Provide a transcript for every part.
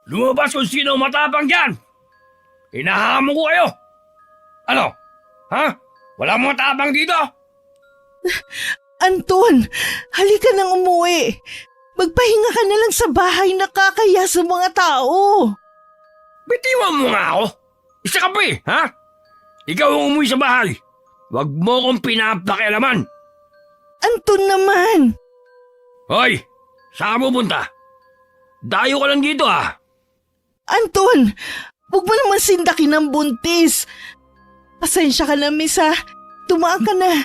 Lumabas kung sino ang matapang dyan! Hinahamon ko kayo! Ano? Ha? Wala mga matapang dito? Anton, halika nang umuwi. Magpahinga ka na lang sa bahay, nakakaya sa mga tao. Bitiwan mo nga ako! Isa ka pa ha? Ikaw ang umuwi sa bahay. Huwag mo kong pinapakialaman. Anton naman. Hoy! Saan mo punta? Dayo ka lang dito Anton, huwag mo naman sindakin ng buntis. Pasensya ka na, miss ha. Tumaan ka na.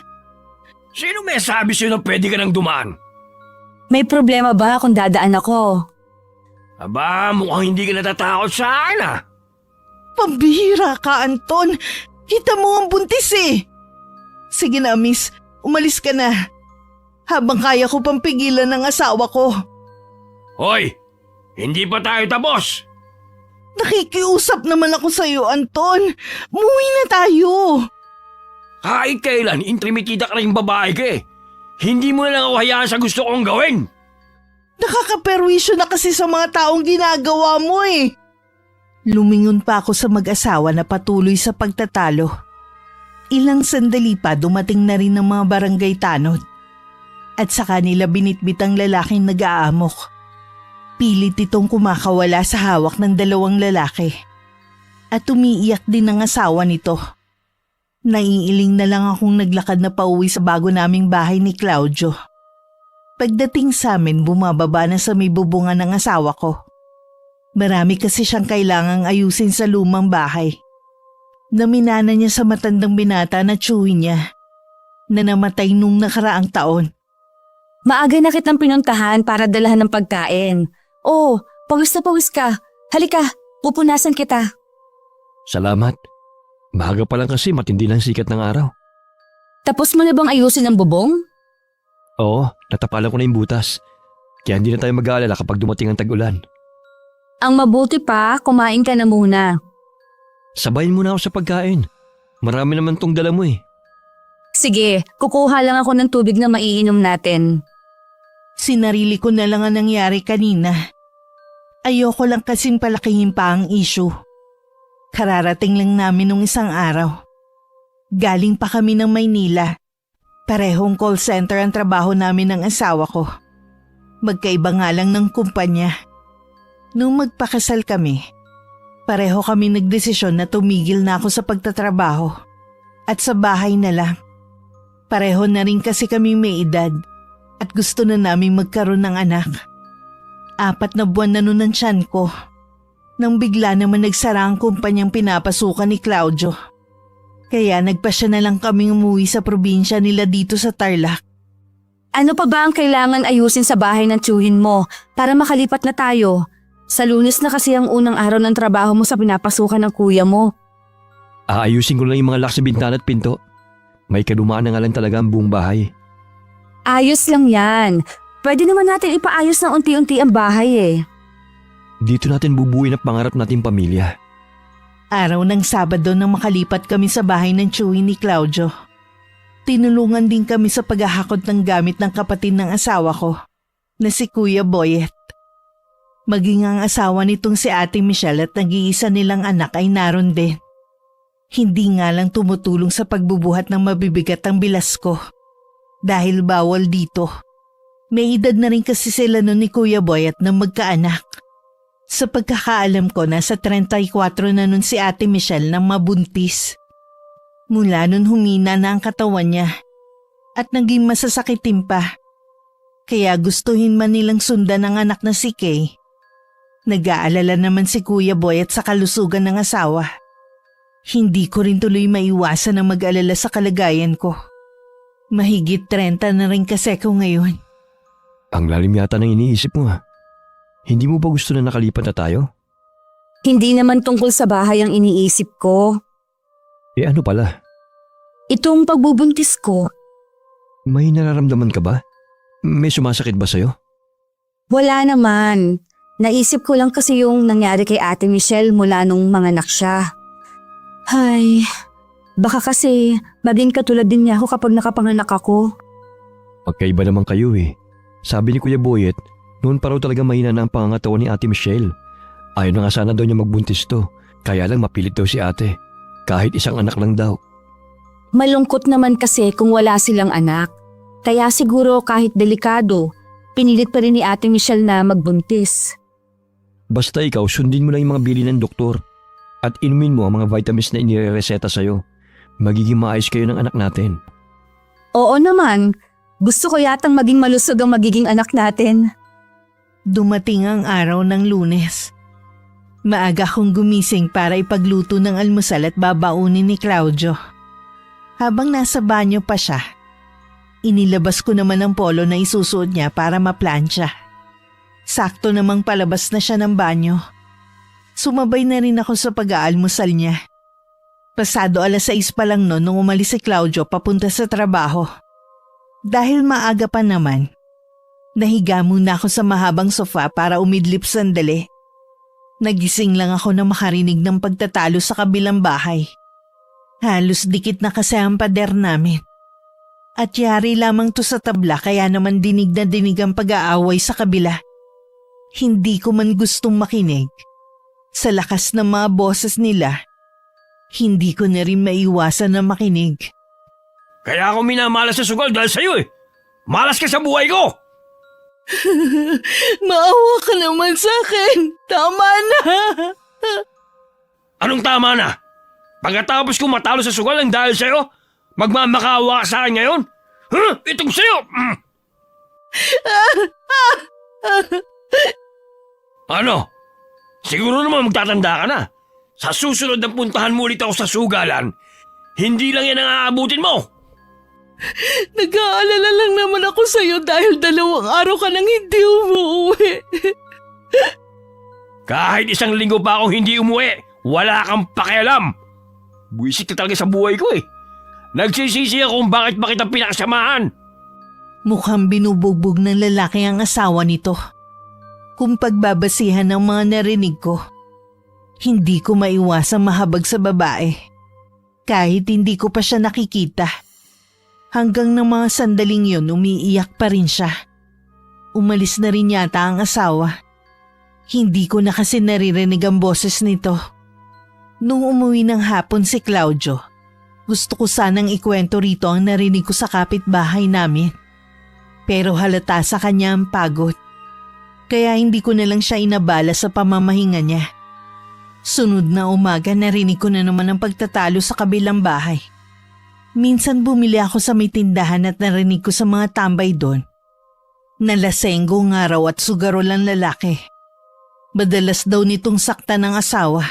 Sino may sabi sa'yo na pwede ka nang dumaan? May problema ba kung dadaan ako? Aba, mukhang hindi ka natatakot sa akin Pambihira ka, Anton. Kita mo ang buntis eh. Sige na, miss. Umalis ka na. Habang kaya ko pang pigilan ng asawa ko. Hoy! Hindi pa tayo tapos! Nakikiusap naman ako sa iyo, Anton. Umuwi na tayo. Kahit kailan, intrimitida ka rin babae ka Hindi mo na lang ako hayaan sa gusto kong gawin. Nakakaperwisyo na kasi sa mga taong ginagawa mo eh. Lumingon pa ako sa mag-asawa na patuloy sa pagtatalo. Ilang sandali pa dumating na rin ng mga barangay tanod. At sa kanila binitbit ang lalaking nag-aamok. Pilit itong kumakawala sa hawak ng dalawang lalaki. At umiiyak din ang asawa nito. Naiiling na lang akong naglakad na pauwi sa bago naming bahay ni Claudio. Pagdating sa amin, bumababa na sa may bubungan ng asawa ko. Marami kasi siyang kailangang ayusin sa lumang bahay. Naminana niya sa matandang binata na tsuhin niya na namatay nung nakaraang taon. Maaga na kitang pinuntahan para dalahan ng pagkain. Oh, pawis na pawis ka. Halika, pupunasan kita. Salamat. Maaga pa lang kasi matindi lang sikat ng araw. Tapos mo na bang ayusin ang bubong? Oo, natapalan ko na yung butas. Kaya hindi na tayo mag-aalala kapag dumating ang tag-ulan. Ang mabuti pa, kumain ka na muna. Sabayin mo na ako sa pagkain. Marami naman tong dala mo Sige, kukuha lang ako ng tubig na maiinom natin. Sinarili ko na lang ang nangyari kanina. Ayoko lang kasing palakihin pa ang issue. Kararating lang namin nung isang araw. Galing pa kami ng Maynila. Parehong call center ang trabaho namin ng asawa ko. Magkaiba nga lang ng kumpanya. Nung magpakasal kami, pareho kami nagdesisyon na tumigil na ako sa pagtatrabaho. At sa bahay na lang. Pareho na rin kasi kami may edad at gusto na naming magkaroon ng anak. 4 na buwan na nun ang tiyan ko. Nang bigla naman nagsara ang kumpanyang pinapasukan ni Claudio. Kaya nagpasya na lang kaming umuwi sa probinsya nila dito sa Tarlac. Ano pa ba ang kailangan ayusin sa bahay ng tsuhin mo para makalipat na tayo? Sa Lunes na kasi ang unang araw ng trabaho mo sa pinapasukan ng kuya mo. Aayusin ko lang yung mga lock sa bintana at pinto. May kalumaan na nga lang talaga ang buong bahay. Ayos lang yan. Pwede naman natin ipaayos ng unti-unti ang bahay Dito natin bubuin ang pangarap nating pamilya. Araw ng Sabado nang makalipat kami sa bahay ng tsuhin ni Claudio. Tinulungan din kami sa paghahakot ng gamit ng kapatid ng asawa ko, na si Kuya Boyet. Maging ang asawa nitong si Ate Michelle at nag-iisa nilang anak ay naroon din. Hindi nga lang tumutulong sa pagbubuhat ng mabibigat ang bilas ko. Dahil bawal dito. May edad na rin kasi sila nun ni Kuya Boyet na magkaanak. Sa pagkakaalam ko, nasa 34 na nun si Ate Michelle nang mabuntis. Mula nun humina na ang katawan niya at naging masasakitin pa. Kaya gustuhin man nilang sundan ang anak na si Kay. Nag-aalala naman si Kuya Boyet sa kalusugan ng asawa. Hindi ko rin tuloy maiwasan na mag-alala sa kalagayan ko. Mahigit 30 na rin kasi ko ngayon. Ang lalim yata ng iniisip mo Hindi mo ba gusto na nakalipat na tayo? Hindi naman tungkol sa bahay ang iniisip ko. Ano pala? Itong pagbubuntis ko. May nararamdaman ka ba? May sumasakit ba sa'yo? Wala naman. Naisip ko lang kasi yung nangyari kay Ate Michelle mula nung manganak siya. Ay, baka kasi maging katulad din niya ako kapag nakapanganak ako. Magkaiba naman kayo Sabi ni Kuya Boyet, noon pa raw talaga mahina na ang pangangatawan ni Ate Michelle. Ayaw na nga sana daw niya magbuntis to. Kaya lang mapilit daw si ate. Kahit isang anak lang daw. Malungkot naman kasi kung wala silang anak. Kaya siguro kahit delikado, pinilit pa rin ni Ate Michelle na magbuntis. Basta ikaw, sundin mo lang yung mga bili ng doktor. At inumin mo ang mga vitamins na inireseta sa'yo. Magiging maayos kayo ng anak natin. Oo naman, gusto ko yatang maging malusog ang magiging anak natin. Dumating ang araw ng Lunes. Maaga kong gumising para ipagluto ng almusal at babaunin ni Claudio. Habang nasa banyo pa siya, inilabas ko naman ang polo na isusuot niya para maplansya. Sakto namang palabas na siya ng banyo. Sumabay na rin ako sa pag-aalmusal niya. Pasado 6:00 pa lang noon nung umalis si Claudio papunta sa trabaho. Dahil maaga pa naman, nahiga muna ako sa mahabang sofa para umidlip sandali. Nagising lang ako na makarinig ng pagtatalo sa kabilang bahay. Halos dikit na kasi ang pader namin. At yari lamang to sa tabla kaya naman dinig na dinig ang pag-aaway sa kabila. Hindi ko man gustong makinig. Sa lakas ng mga boses nila, hindi ko na rin maiwasan na makinig. Kaya ako minamalas sa sugal dahil sa'yo eh. Malas ka sa buhay ko! Maawa ka naman sa akin. Tama na. Anong tama na? Pagkatapos ko matalo sa sugal ang dahil sa'yo, magmamakaawa ka sa akin ngayon? Itong sa'yo! Ano? Siguro naman magtatanda ka na. Sa susunod na puntahan mo ulit ako sa sugalan, hindi lang yan ang aabutin mo. Nag-aalala lang naman ako sa'yo dahil 2 araw ka nang hindi umuwi. Kahit 1 linggo pa akong hindi umuwi, wala kang pakialam. Buwisit ka talaga sa buhay ko eh. Nagsisisi ako kung bakit ba kita pinakasamahan. Mukhang binubugbog ng lalaki ang asawa nito. Kung pagbabasihan ng mga narinig ko, hindi ko maiwasang mahabag sa babae. Kahit hindi ko pa siya nakikita. Hanggang ng mga sandaling yun umiiyak pa rin siya. Umalis na rin yata ang asawa. Hindi ko na kasi naririnig ang boses nito. Nung umuwi ng hapon si Claudio, gusto ko sanang ikwento rito ang narinig ko sa kapitbahay namin. Pero halata sa kanya ang pagod. Kaya hindi ko na lang siya inabala sa pamamahinga niya. Sunod na umaga narinig ko na naman ang pagtatalo sa kabilang bahay. Minsan bumili ako sa may tindahan at narinig ko sa mga tambay doon. Nalasenggo nga raw at sugarol ang lalaki. Madalas daw nitong sakta ng asawa.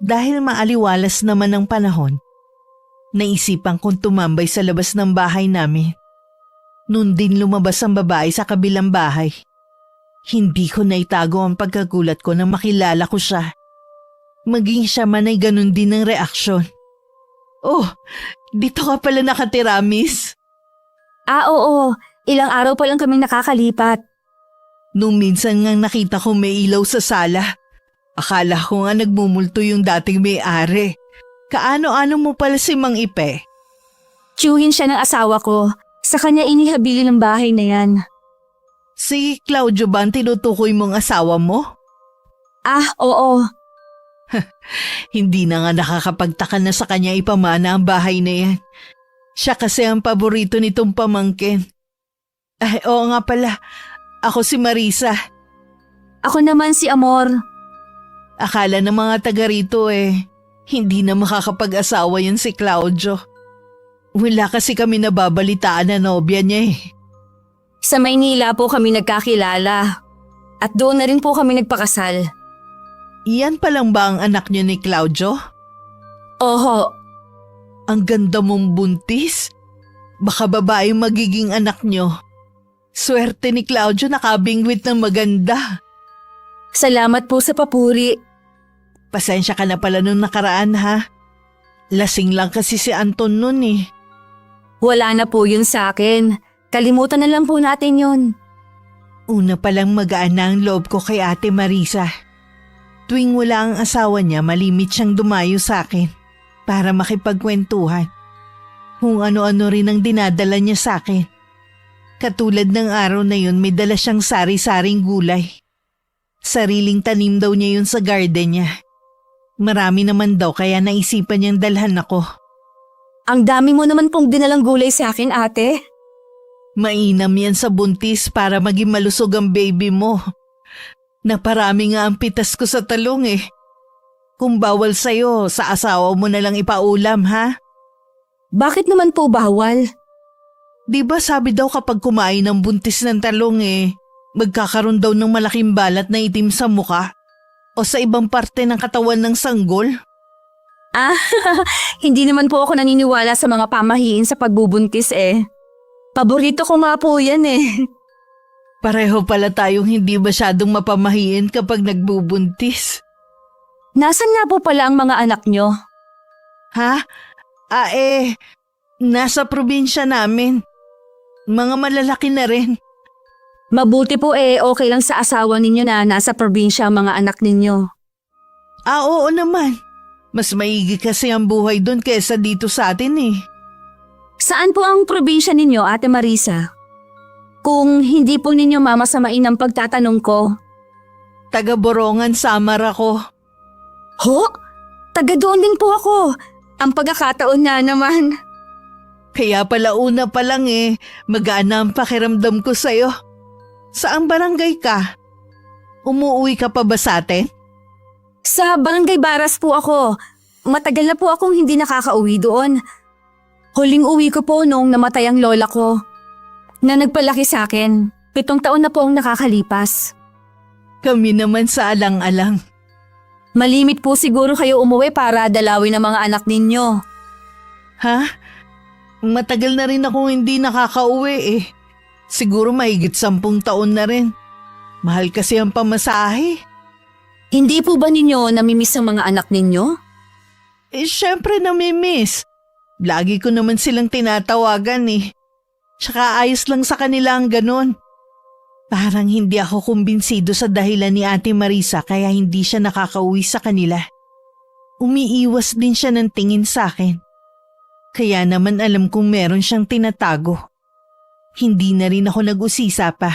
Dahil maaliwalas naman ang panahon, naisipan kong tumambay sa labas ng bahay namin. Noon din lumabas ang babae sa kabilang bahay. Hindi ko naitago ang pagkagulat ko nang makilala ko siya. Maging siya man ay ganun din ang reaksyon. Oh, dito ka pala nakatira, miss. Oo. Ilang araw pa lang kaming nakakalipat. Nung minsan nga nakita ko may ilaw sa sala, akala ko nga nagmumulto yung dating may-ari. Kaano-ano mo pala si Mang Ipe? Tiyuhin siya ng asawa ko. Sa kanya inihabili ng bahay na yan. Si Claudio ba ang tinutukoy mong asawa mo? Oo. Hindi na nga nakakapagtaka na sa kanya ipamana ang bahay na yan. Siya kasi ang paborito nitong pamangkin. Ay, oo nga pala. Ako si Marisa. Ako naman si Amor. Akala ng mga taga rito hindi na makakapag-asawa yan si Claudio. Wala kasi kami nababalitaan na nobya niya eh. Sa Maynila po kami nagkakilala. At doon na rin po kami nagpakasal. Iyan pa lang ba ang anak niyo ni Claudio? Oho. Ang ganda mong buntis. Baka babae magiging anak niyo. Swerte ni Claudio nakabingwit ng maganda. Salamat po sa papuri. Pasensya ka na pala nung nakaraan ha. Lasing lang kasi si Anton nun eh. Wala na po yun sa akin. Kalimutan na lang po natin yun. Una palang magaan na ang loob ko kay Ate Marisa. Tuwing wala ang asawa niya, malimit siyang dumayo sa akin para makipagkwentuhan. Kung ano-ano rin ang dinadala niya sa akin. Katulad ng araw na yun, may dala siyang sari-saring gulay. Sariling tanim daw niya yun sa garden niya. Marami naman daw kaya naisipan niyang dalhan ako. Ang dami mo naman pong dinalang gulay sa akin, ate. Mainam yan sa buntis para maging malusog ang baby mo. Naparami nga ang pitas ko sa talong eh. Kung bawal sa'yo, sa asawa mo na lang ipaulam ha? Bakit naman po bawal? Di ba sabi daw kapag kumain ng buntis ng talong magkakaroon daw ng malaking balat na itim sa muka o sa ibang parte ng katawan ng sanggol? Hindi naman po ako naniniwala sa mga pamahiin sa pagbubuntis eh. Paborito ko nga po yan eh. Pareho pala tayong hindi masyadong mapamahiin kapag nagbubuntis. Nasaan nga po pala ang mga anak nyo? Ha? Nasa probinsya namin. Mga malalaki na rin. Mabuti po okay lang sa asawa ninyo na nasa probinsya ang mga anak ninyo. Oo naman. Mas maigi kasi ang buhay doon kesa dito sa atin eh. Saan po ang probinsya ninyo, Ate Marisa? Kung hindi po ninyo mamasamain ang pagtatanong ko. Taga Borongan, Samar ako. Ho? Taga doon din po ako. Ang pagkakataon na naman. Kaya pala una pa lang magaan na ang pakiramdam ko sa'yo. Saang barangay ka? Umuwi ka pa ba sa atin? Sa Barangay Baras po ako. Matagal na po akong hindi nakakauwi doon. Huling uwi ko po nung namatay ang lola ko. Na nagpalaki sa akin. 7 taon na po ang nakakalipas. Kami naman sa alang-alang. Malimit po siguro kayo umuwi para dalawin ang mga anak ninyo. Ha? Matagal na rin ako hindi nakakauwi. Siguro mahigit 10 taon na rin. Mahal kasi ang pamasahe. Hindi po ba ninyo namimiss ang mga anak ninyo? Syempre namimiss. Lagi ko naman silang tinatawagan Tsaka ayos lang sa kanila ang ganon. Parang hindi ako kumbinsido sa dahilan ni Ate Marisa kaya hindi siya nakakauwi sa kanila. Umiiwas din siya ng tingin sa akin. Kaya naman alam kong meron siyang tinatago. Hindi na rin ako nag-usisa pa.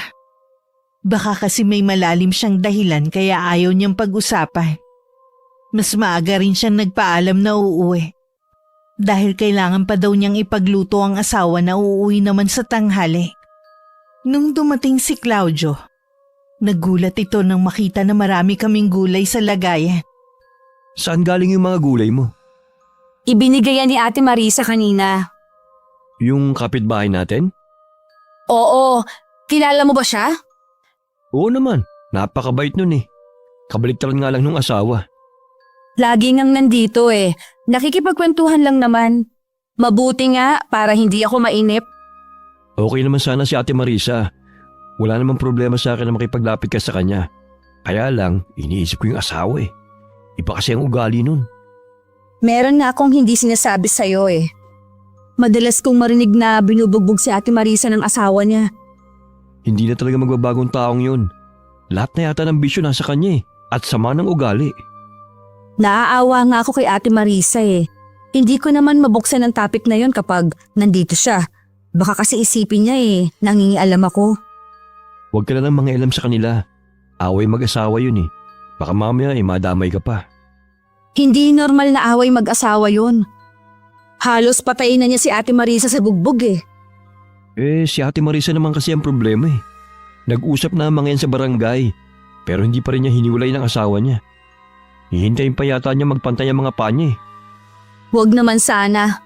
Baka kasi may malalim siyang dahilan kaya ayaw niyang pag-usapan. Mas maaga rin siyang nagpaalam na uuwi. Dahil kailangan pa daw niyang ipagluto ang asawa na uuwi naman sa tanghali. Nung dumating si Claudio, nagulat ito nang makita na marami kaming gulay sa lagayan. Saan galing yung mga gulay mo? Ibinigay yan ni Ate Marisa kanina. Yung kapitbahay natin? Oo, kilala mo ba siya? Oo naman, napakabait nun Kabaliktaran nga lang nung asawa. Lagi ngang nandito Nakikipagkwentuhan lang naman. Mabuti nga para hindi ako mainip. Okay naman sana si Ate Marisa. Wala namang problema sa akin na makipaglapit ka sa kanya. Kaya lang, iniisip ko yung asawa Iba kasi ang ugali nun. Meron na akong hindi sinasabi sa'yo Madalas kong marinig na binubugbog si Ate Marisa ng asawa niya. Hindi na talaga magbabagong taong yun. Lahat na yata ng bisyo nasa kanya at sama ng ugali. Naaawa nga ako kay Ate Marisa Hindi ko naman mabuksan ang topic na yon kapag nandito siya. Baka kasi isipin niya nangingialam ako. Huwag ka na nang mangialam sa kanila. Away mag-asawa yun Baka mamaya madamay ka pa. Hindi normal na away mag-asawa yun. Halos patayin na niya si Ate Marisa sa bugbog Si Ate Marisa naman kasi ang problema Nag-usap na mga yan sa barangay, pero hindi pa rin niya hiniwalay ng asawa niya. Hihintayin pa yata niya magpantay ang mga panya Huwag naman sana.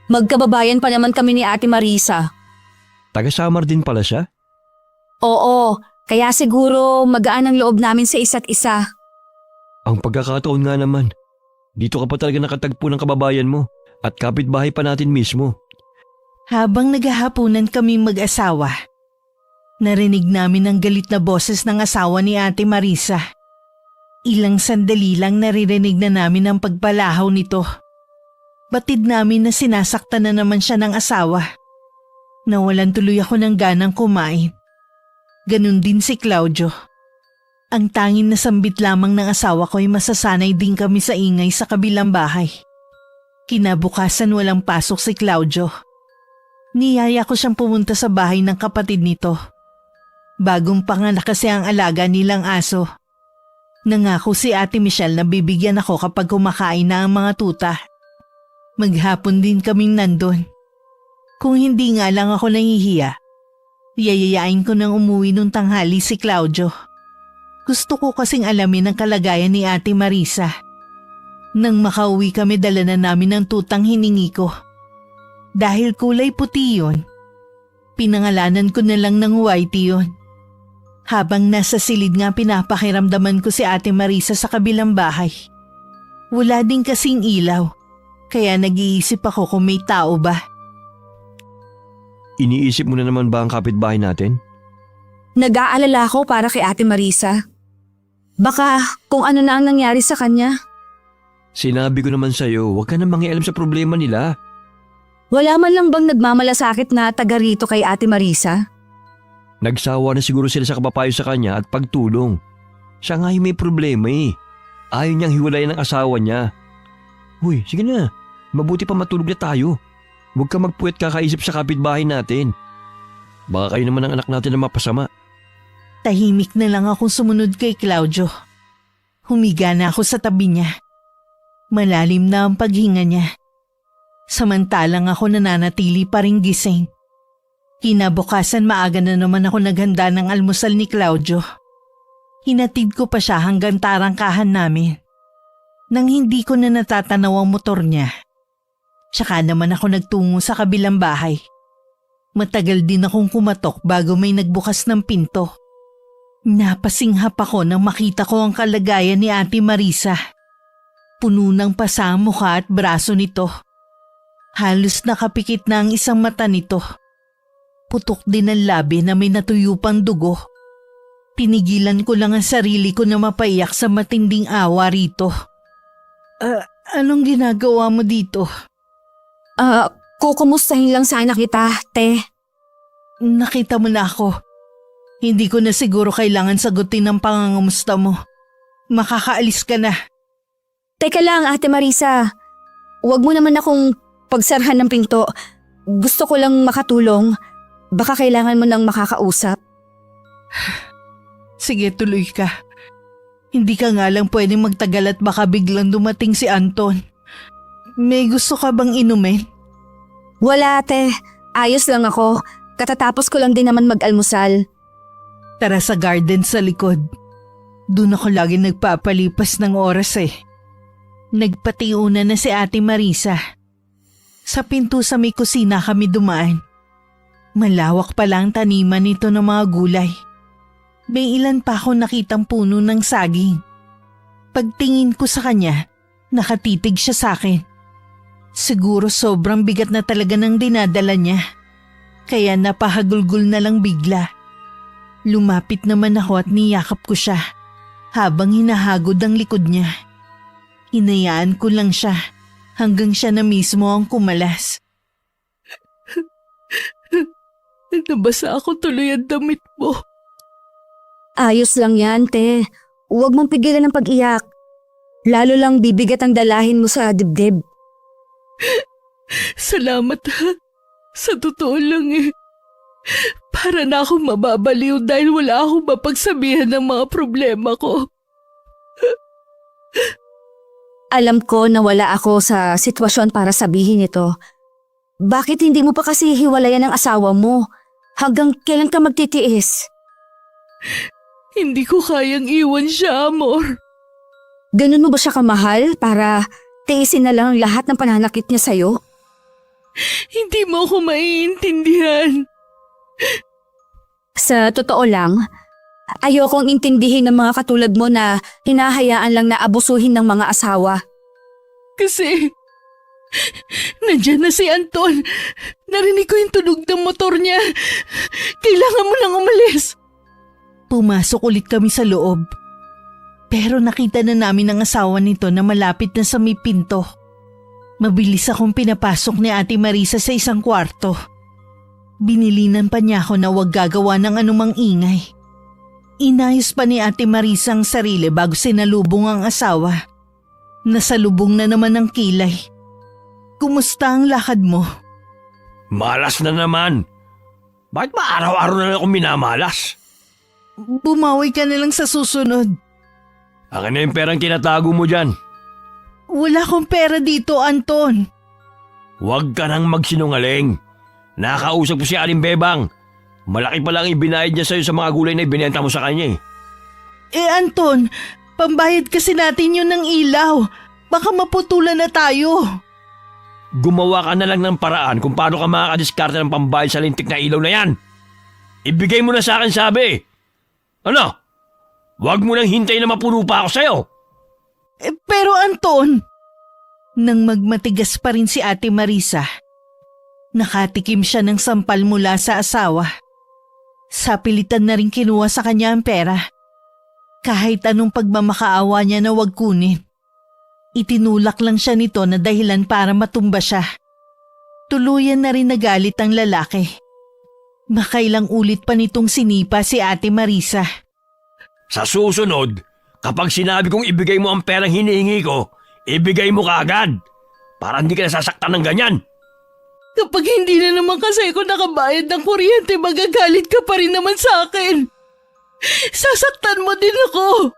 Magkababayan pa naman kami ni Ate Marisa. Taga-Samar din pala siya? Oo, kaya siguro magaan ang loob namin sa isa't isa. Ang pagkakataon nga naman, dito ka pa talaga nakatagpo ng kababayan mo at kapitbahay pa natin mismo. Habang naghahapunan kaming mag-asawa, narinig namin ang galit na boses ng asawa ni Ate Marisa. Ilang sandali lang naririnig na namin ang pagpalahaw nito. Batid namin na sinasaktan na naman siya ng asawa. Nawalan tuloy ako ng ganang kumain. Ganun din si Claudio. Ang tanging nasambit lamang ng asawa ko ay masasanay din kami sa ingay sa kabilang bahay. Kinabukasan walang pasok si Claudio. Niyaya ko siyang pumunta sa bahay ng kapatid nito. Bagong panganak kasi ang alaga nilang aso. Nangako si Ate Michelle na bibigyan ako kapag kumakain na ang mga tuta. Maghapon din kaming nandun. Kung hindi nga lang ako nahihiya, yayayain ko nang umuwi nung tanghali si Claudio. Gusto ko kasing alamin ang kalagayan ni Ate Marisa. Nang makauwi kami, dala na namin ang tutang hiningi ko. Dahil kulay puti yun, pinangalanan ko na lang ng Whitey yun. Habang nasa silid nga, pinapakiramdaman ko si Ate Marisa sa kabilang bahay. Wala din kasing ilaw, kaya nag-iisip ako kung may tao ba. Iniisip mo na naman ba ang kapitbahay natin? Nag-aalala ako para kay Ate Marisa. Baka kung ano na ang nangyari sa kanya. Sinabi ko naman sa'yo, huwag ka na mangialam sa problema nila. Wala man lang bang nagmamalasakit na taga rito kay Ate Marisa? Nagsawa na siguro sila sa kapapayo sa kanya at pagtulong. Siya nga yung may problema eh. Ayaw niyang hiwalayan ng asawa niya. Uy, sige na. Mabuti pa matulog na tayo. Huwag ka magpuwet kakaisip sa kapitbahay natin. Baka kayo naman ang anak natin na mapasama. Tahimik na lang akong sumunod kay Claudio. Humiga na ako sa tabi niya. Malalim na ang paghinga niya. Samantalang ako nananatili pa ring gising. Kinabukasan maaga na naman ako naghanda ng almusal ni Claudio. Hinatid ko pa siya hanggang tarangkahan namin. Nang hindi ko na natatanaw ang motor niya, tsaka naman ako nagtungo sa kabilang bahay. Matagal din akong kumatok bago may nagbukas ng pinto. Napasinghap ako nang makita ko ang kalagayan ni Ate Marisa. Puno ng pasa ang mukha at braso nito. Halos nakapikit na ang isang mata nito. Putok din ang labi na may natuyo pang dugo. Pinigilan ko lang ang sarili ko na mapaiyak sa matinding awa rito. Anong ginagawa mo dito? Kukumustahin lang sana kita, te. Nakita mo na ako. Hindi ko na siguro kailangan sagutin ang pangangamusta mo. Makakaalis ka na. Teka lang, Ate Marisa. Huwag mo naman akong pagsarhan ng pinto. Gusto ko lang makatulong. Baka kailangan mo nang makakausap. Sige, tuloy ka. Hindi ka nga lang pwedeng magtagal at baka biglang dumating si Anton. May gusto ka bang inumin? Wala, te. Ayos lang ako. Katatapos ko lang din naman mag-almusal. Tara sa garden sa likod. Doon ako lagi nagpapalipas ng oras eh. Nagpatiuna na si Ate Marisa. Sa pinto sa may kusina kami dumaan. Malawak pa lang taniman nito ng mga gulay. May ilan pa ako nakitang puno ng saging. Pagtingin ko sa kanya, nakatitig siya sa akin. Siguro sobrang bigat na talaga ng dinadala niya. Kaya napahagulgul na lang bigla. Lumapit naman ako at niyakap ko siya habang hinahagod ang likod niya. Hinayaan ko lang siya hanggang siya na mismo ang kumalas. Nabasa ako tuloy ang damit mo. Ayos lang yan, te. Huwag mong pigilan ng pag-iyak. Lalo lang bibigat ang dalahin mo sa dibdib. Salamat ha. Sa totoo lang eh. Para na akong mababaliw dahil wala akong mapagsabihan ng mga problema ko. Alam ko na wala ako sa sitwasyon para sabihin ito. Bakit hindi mo pa kasi hiwalayan ang asawa mo? Hanggang kailan ka magtitiis? Hindi ko kayang iwan siya, amor. Ganun mo ba siya kamahal para tiisin na lang lahat ng pananakit niya sa'yo? Hindi mo ako maiintindihan. Sa totoo lang, ayokong intindihin ng mga katulad mo na hinahayaan lang na abusuhin ng mga asawa. Kasi nandiyan na si Anton. Narinig ko yung tunog ng motor niya. Kailangan mo lang umalis. Pumasok ulit kami sa loob. Pero nakita na namin ang asawa nito na malapit na sa may pinto. Mabilis akong pinapasok ni Ate Marisa sa isang kwarto. Binilinan pa niya ako na huwag gagawa ng anumang ingay. Inayos pa ni Ate Marisa ang sarili bago sinalubong ang asawa. Nasalubong na naman ang kilay. Kumusta ang lakad mo? Malas na naman. Bakit ba araw-araw na lang akong minamalas? Bumawi ka na lang sa susunod. Akin na yung perang tinatago mo dyan. Wala akong pera dito, Anton. Huwag ka nang magsinungaling. Nakausap ko si Aling Bebang. Malaki pa lang ibinayad niya sa'yo sa mga gulay na ibinenta mo sa kanya eh. Anton, pambayad kasi natin yun ng ilaw. Baka maputulan na tayo. Gumawa ka na lang ng paraan kung paano ka makakadiskarte ng pambayad sa lintik na ilaw na yan. Ibigay mo na sa akin sabi. Ano? Huwag mo nang hintayin na mapuno pa ako sa'yo. Pero Anton, nang magmatigas pa rin si Ate Marisa, nakatikim siya ng sampal mula sa asawa. Sa pilitan na rin kinuha sa kanya ang pera. Kahit anong pagmamakaawa niya na wag kunin. Itinulak lang siya nito na dahilan para matumba siya. Tuluyan na rin nagalit ang lalaki. Makailang ulit pa nitong sinipa si Ate Marisa. Sa susunod, kapag sinabi kong ibigay mo ang perang hinihingi ko, ibigay mo kaagad. Para hindi ka nasasaktan ng ganyan. Kapag hindi na naman kasi ako nakabayad ng kuryente, magagalit ka pa rin naman sa akin. Sasaktan mo din ako.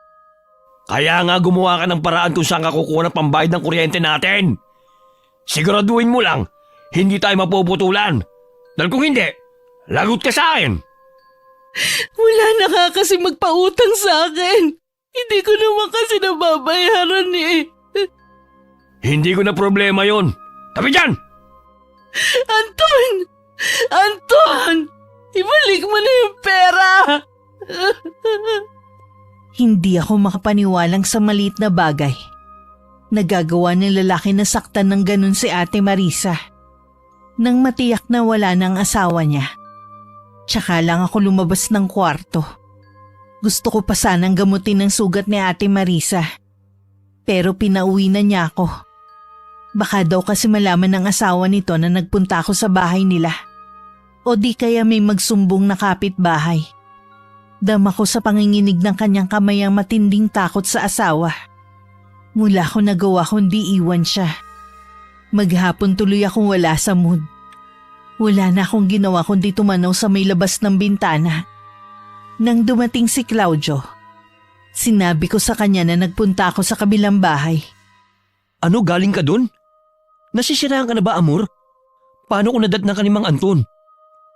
Kaya nga gumawa ka ng paraan kung saan ka kukuha ng pambayad ng kuryente natin. Siguraduhin mo lang, hindi tayo mapuputulan. Dahil kung hindi, lagot ka sa akin. Wala na ka kasi magpautang sa akin. Hindi ko naman kasi nababayaran eh. Hindi ko na problema yon. Tabi dyan! Anton! Anton! Ibalik mo na yung pera! Hindi ako makapaniwalang sa maliit na bagay. Nagagawa ng lalaki na saktan ng ganun si Ate Marisa. Nang matiyak na wala ng asawa niya, tsaka lang ako lumabas ng kwarto. Gusto ko pa sanang gamutin ang sugat ni Ate Marisa. Pero pinauwi na niya ako. Baka daw kasi malaman ng asawa nito na nagpunta ako sa bahay nila. O di kaya may magsumbong na kapitbahay. Dama ko sa panginginig ng kanyang kamay ang matinding takot sa asawa. Mula ko nagawa kundi iwan siya. Maghapon tuloy akong wala sa mood. Wala na akong ginawa kundi tumanaw sa may labas ng bintana. Nang dumating si Claudio, sinabi ko sa kanya na nagpunta ako sa kabilang bahay. Ano, galing ka dun? Nasisiraan ka na ba, amor? Paano kung nadatnan ka ni Mang Anton?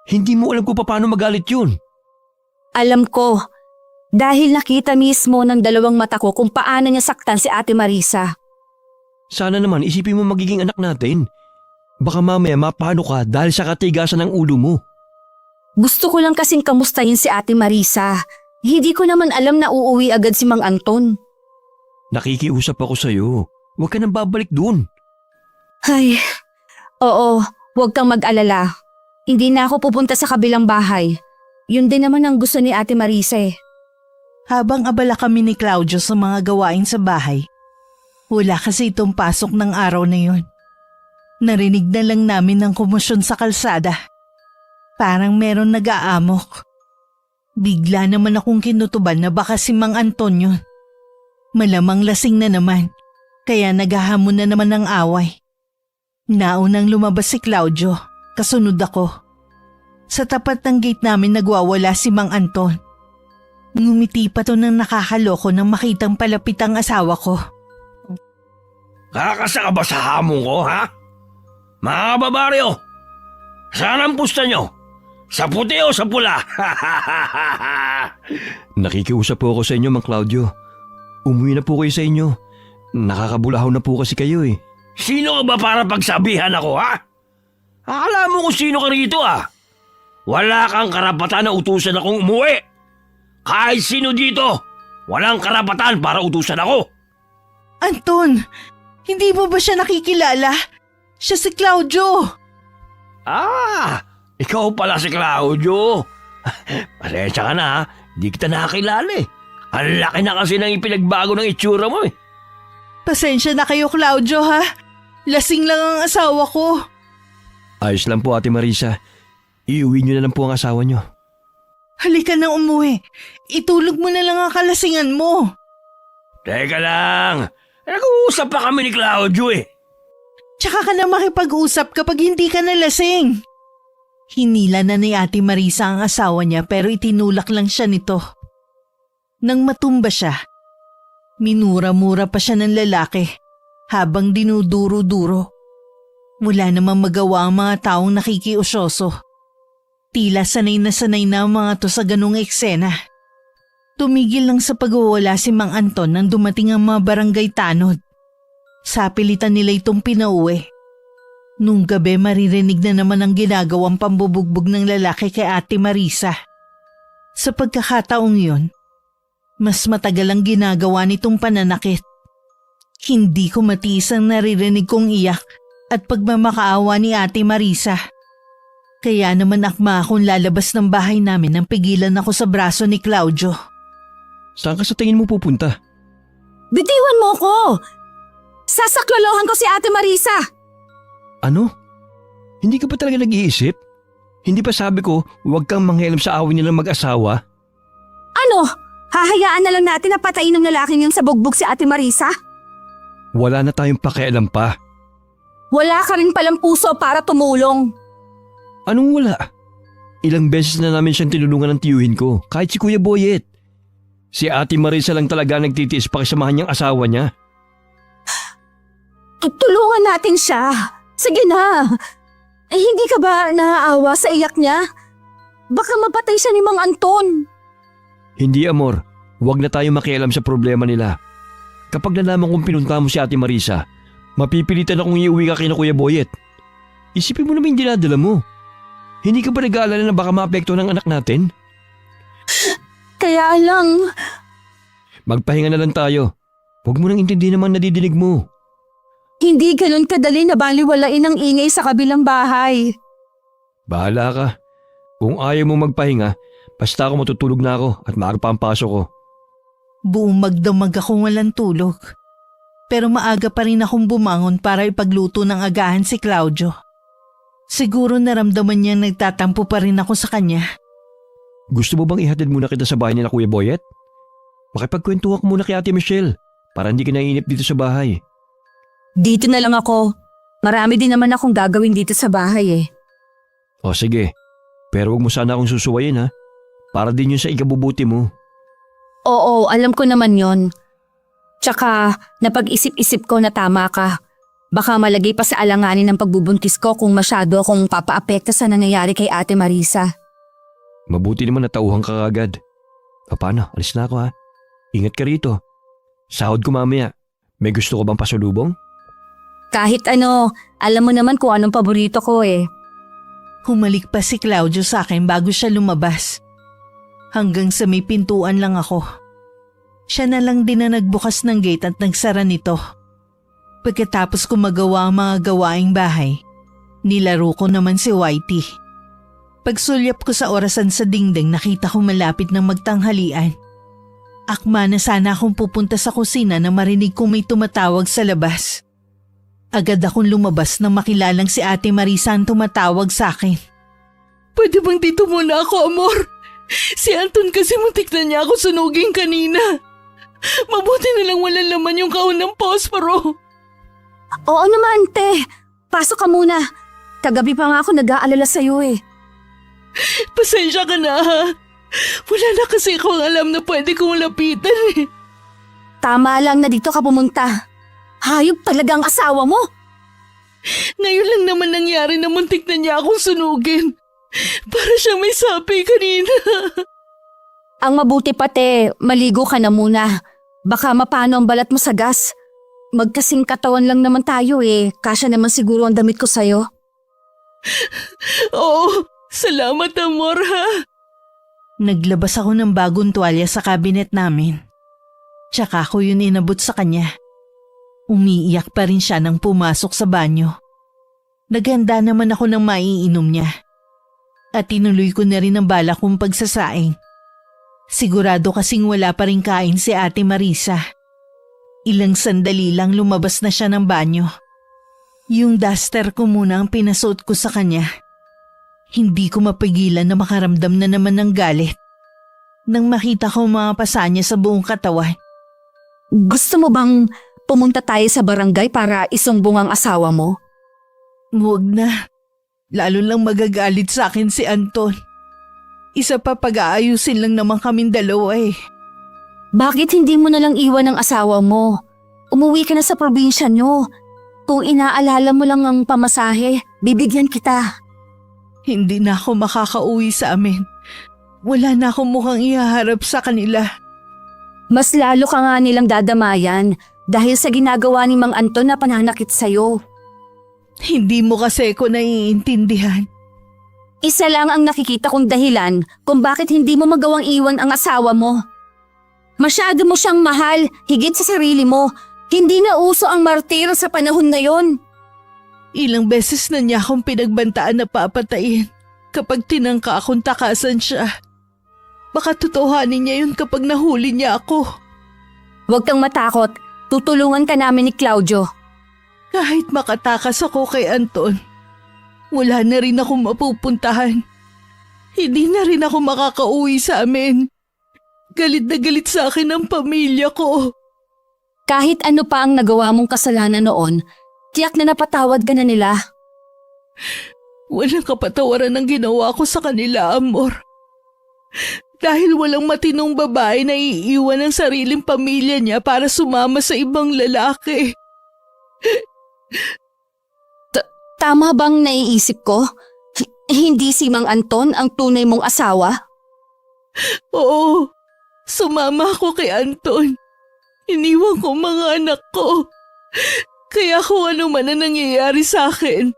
Hindi mo alam kung paano magalit yun. Alam ko, dahil nakita mismo ng dalawang mata ko kung paano niya saktan si Ate Marisa. Sana naman isipin mo magiging anak natin. Baka mamaya mapano ka dahil sa katigasan ng ulo mo. Gusto ko lang kasing kamustahin si Ate Marisa. Hindi ko naman alam na uuwi agad si Mang Anton. Nakikiusap ako sa'yo. Huwag ka nang babalik dun. Ay, oo, huwag kang mag-alala. Hindi na ako pupunta sa kabilang bahay. Yun din naman ang gusto ni Ate Marisa eh. Habang abala kami ni Claudio sa mga gawain sa bahay, wala kasi itong pasok ng araw na yun. Narinig na lang namin ang komosyon sa kalsada. Parang meron nag-aamok. Bigla naman akong kinutuban na baka si Mang Anton yun. Malamang lasing na naman, kaya naghahamon na naman ng away. Naunang lumabas si Claudio, kasunod ako. Sa tapat ng gate namin nagwawala si Mang Anton. Ngumiti pa to nang nakakaloko nang makitang palapit ang asawa ko. Kakasa ka ba sa hamon ko, ha? Mga kababaryo, saan ang pusta nyo? Sa puti o sa pula? Nakikiusap po ako sa inyo, Mang Claudio. Umuwi na po kayo sa inyo. Nakakabulahaw na po kasi kayo eh. Sino ka ba para pagsabihan ako, ha? Akala mo kung sino ka rito, ah. Wala kang karapatan na utusan akong umuwi. Kahit sino dito, walang karapatan para utusan ako. Anton, hindi mo ba siya nakikilala? Siya si Claudio. Ah, ikaw pala si Claudio. Pasensya ka na, ha? Di kita nakakilala eh. Ang laki na kasi nang ipinagbago ng itsura mo eh. Pasensya na kayo, Claudio, ha? Lasing lang ang asawa ko. Ayos lang po, Ate Marisa. Iuwi niyo na lang po ang asawa niyo. Halika na umuwi. Itulog mo na lang ang kalasingan mo. Teka lang. Nag-uusap pa kami ni Claudio eh. Tsaka ka na makipag-usap kapag hindi ka nalasing. Hinila na ni Ate Marisa ang asawa niya pero itinulak lang siya nito. Nang matumba siya, minura-mura pa siya ng lalaki habang dinuduro-duro. Wala namang magawa ang mga taong nakikiusyoso. Tila sanay na ang mga to sa ganung eksena. Tumigil lang sa pagwawala si Mang Anton nang dumating ang mga barangay tanod. Sapilitan nila itong pinauwi. Nung gabi maririnig na naman ang ginagawang pambubugbog ng lalaki kay Ate Marisa. Sa pagkakataong yun, mas matagal ang ginagawa nitong pananakit. Hindi ko matiis ang naririnig kong iyak at pagmamakaawa ni Ate Marisa. Kaya naman akma akong lalabas ng bahay namin nang pigilan ako sa braso ni Claudio. Saan ka sa tingin mo pupunta? Bitiwan mo ko! Sasaklolohan ko si Ate Marisa! Ano? Hindi ka pa talaga nag-iisip? Hindi pa sabi ko huwag kang manghialam sa away nilang mag-asawa? Ano? Hahayaan na lang natin na patayin ng lalaking yung sa bugbog si Ate Marisa? Wala na tayong pakialam pa. Wala ka rin palang puso para tumulong. Anong wala? Ilang beses na namin siyang tinulungan ng tiyuhin ko, kahit si Kuya Boyet. Si Ate Marisa lang talaga nagtitiis pakisamahan niyang asawa niya. Tulungan natin siya. Sige na. Hindi ka ba naaawa sa iyak niya? Baka mapatay siya ni Mang Anton. Hindi, amor. Huwag na tayo makialam sa problema nila. Kapag nalaman kong pinunta mo si Ate Marisa, mapipilitan akong iuwi ka kina Kuya Boyet. Isipin mo naman yung dinadala mo. Hindi ka ba nag-aalala na baka maapekto ng anak natin? Kaya lang... Magpahinga na lang tayo. Huwag mo nang intindihin naman nadidinig mo. Hindi ganun kadali na baliwalain ang ingay sa kabilang bahay. Bahala ka. Kung ayaw mo magpahinga, basta ako matutulog na ako at maaga pa ang pasok ko. Buong magdamag akong walang tulog. Pero maaga pa rin akong bumangon para ipagluto ng agahan si Claudio. Siguro naramdaman niya nagtatampo pa rin ako sa kanya. Gusto mo bang ihatid muna kita sa bahay nila Kuya Boyet? Makipagkwentuhan ko muna kay Ate Michelle para hindi ka naiinip dito sa bahay. Dito na lang ako. Marami din naman akong gagawin dito sa bahay eh. O sige, pero huwag mo sana akong susuwayin ha. Para din yun sa ikabubuti mo. Oo, alam ko naman yon. Tsaka napag-isip-isip ko na tama ka. Baka malagay pa sa alanganin ng pagbubuntis ko kung masyado akong papaapekto sa nangyayari kay Ate Marisa. Mabuti naman natauhan ka agad. Paano, alis na ako ha. Ingat ka rito. Sahod ko mamaya. May gusto ko bang pasulubong? Kahit ano, alam mo naman kung anong paborito ko eh. Humalik pa si Claudio sa akin bago siya lumabas. Hanggang sa may pintuan lang ako. Siya na lang din na nagbukas ng gate at nagsara nito. Pagkatapos ko magawa ang mga gawaing bahay, nilaro ko naman si Whitey. Pagsulyap ko sa orasan sa dingding, nakita ko malapit ng magtanghalian. Akma na sana akong pupunta sa kusina na marinig kong may tumatawag sa labas. Agad akong lumabas nang makilalang si Ate Marisa ang tumatawag sa akin. Pwede bang dito muna ako, amor? Si Anton kasi muntik na niya ako sunugin kanina. Mabuti na lang walang laman yung kahon ng posporo. Oo naman, te. Pasok ka muna. Kagabi pa nga ako nag-aalala sa'yo eh. Pasensya ka na ha. Wala na kasi akong alam na pwede kong lapitan eh. Tama lang na dito ka pumunta. Hayop talaga ang asawa mo. Ngayon lang naman nangyari na muntik na niya akong sunugin. Para siya may sapi kanina. Ang mabuti pa, te, maligo ka na muna. Baka mapano ang balat mo sa gas. Magkasing katawan lang naman tayo eh. Kasya naman siguro ang damit ko sa'yo. Oo, salamat amor ha. Naglabas ako ng bagong tuwalya sa kabinet namin. Tsaka ko yun inabot sa kanya. Umiiyak pa rin siya nang pumasok sa banyo. Naghanda naman ako ng maiinom niya. At tinuloy ko na rin ang balak kong pagsasaing. Sigurado kasing wala pa rin kain si Ate Marisa. Ilang sandali lang lumabas na siya ng banyo. Yung duster ko muna ang pinasuot ko sa kanya. Hindi ko mapigilan na makaramdam na naman ng galit. Nang makita ko mga pasa niya sa buong katawan. Gusto mo bang pumunta tayo sa barangay para isumbong ang asawa mo? Huwag na. Lalo lang magagalit sa akin si Anton. Isa pa pag-aayusin lang naman kaming dalawa eh. Bakit hindi mo na lang iwan ang asawa mo? Umuwi ka na sa probinsya nyo. Kung inaalala mo lang ang pamasahe, bibigyan kita. Hindi na ako makakauwi sa amin. Wala na akong mukhang ihaharap sa kanila. Mas lalo ka nga nilang dadamayan dahil sa ginagawa ni Mang Anton na pananakit sa'yo. Hindi mo kasi ko naiintindihan. Isa lang ang nakikita kong dahilan kung bakit hindi mo magawang iwan ang asawa mo. Masyado mo siyang mahal, higit sa sarili mo. Hindi na uso ang martir sa panahon na yon. Ilang beses na niya akong pinagbantaan na papatayin kapag tinangka akong takasan siya. Baka totohanin niya yun kapag nahuli niya ako. Huwag kang matakot, tutulungan ka namin ni Claudio. Kahit makatakas ako kay Anton, wala na rin akong mapupuntahan. Hindi na rin ako makakauwi sa amin. Galit na galit sa akin ang pamilya ko. Kahit ano pa ang nagawa mong kasalanan noon, tiyak na napatawad ka na nila. Walang kapatawaran ang ginawa ko sa kanila, Amor. Dahil walang matinong babae na iiwan ang sariling pamilya niya para sumama sa ibang lalaki. Tama bang naiisip ko? Hindi si Mang Anton ang tunay mong asawa? Oo, sumama ako kay Anton. Iniwan ko mga anak ko. Kaya kung ano man ang nangyayari sa akin,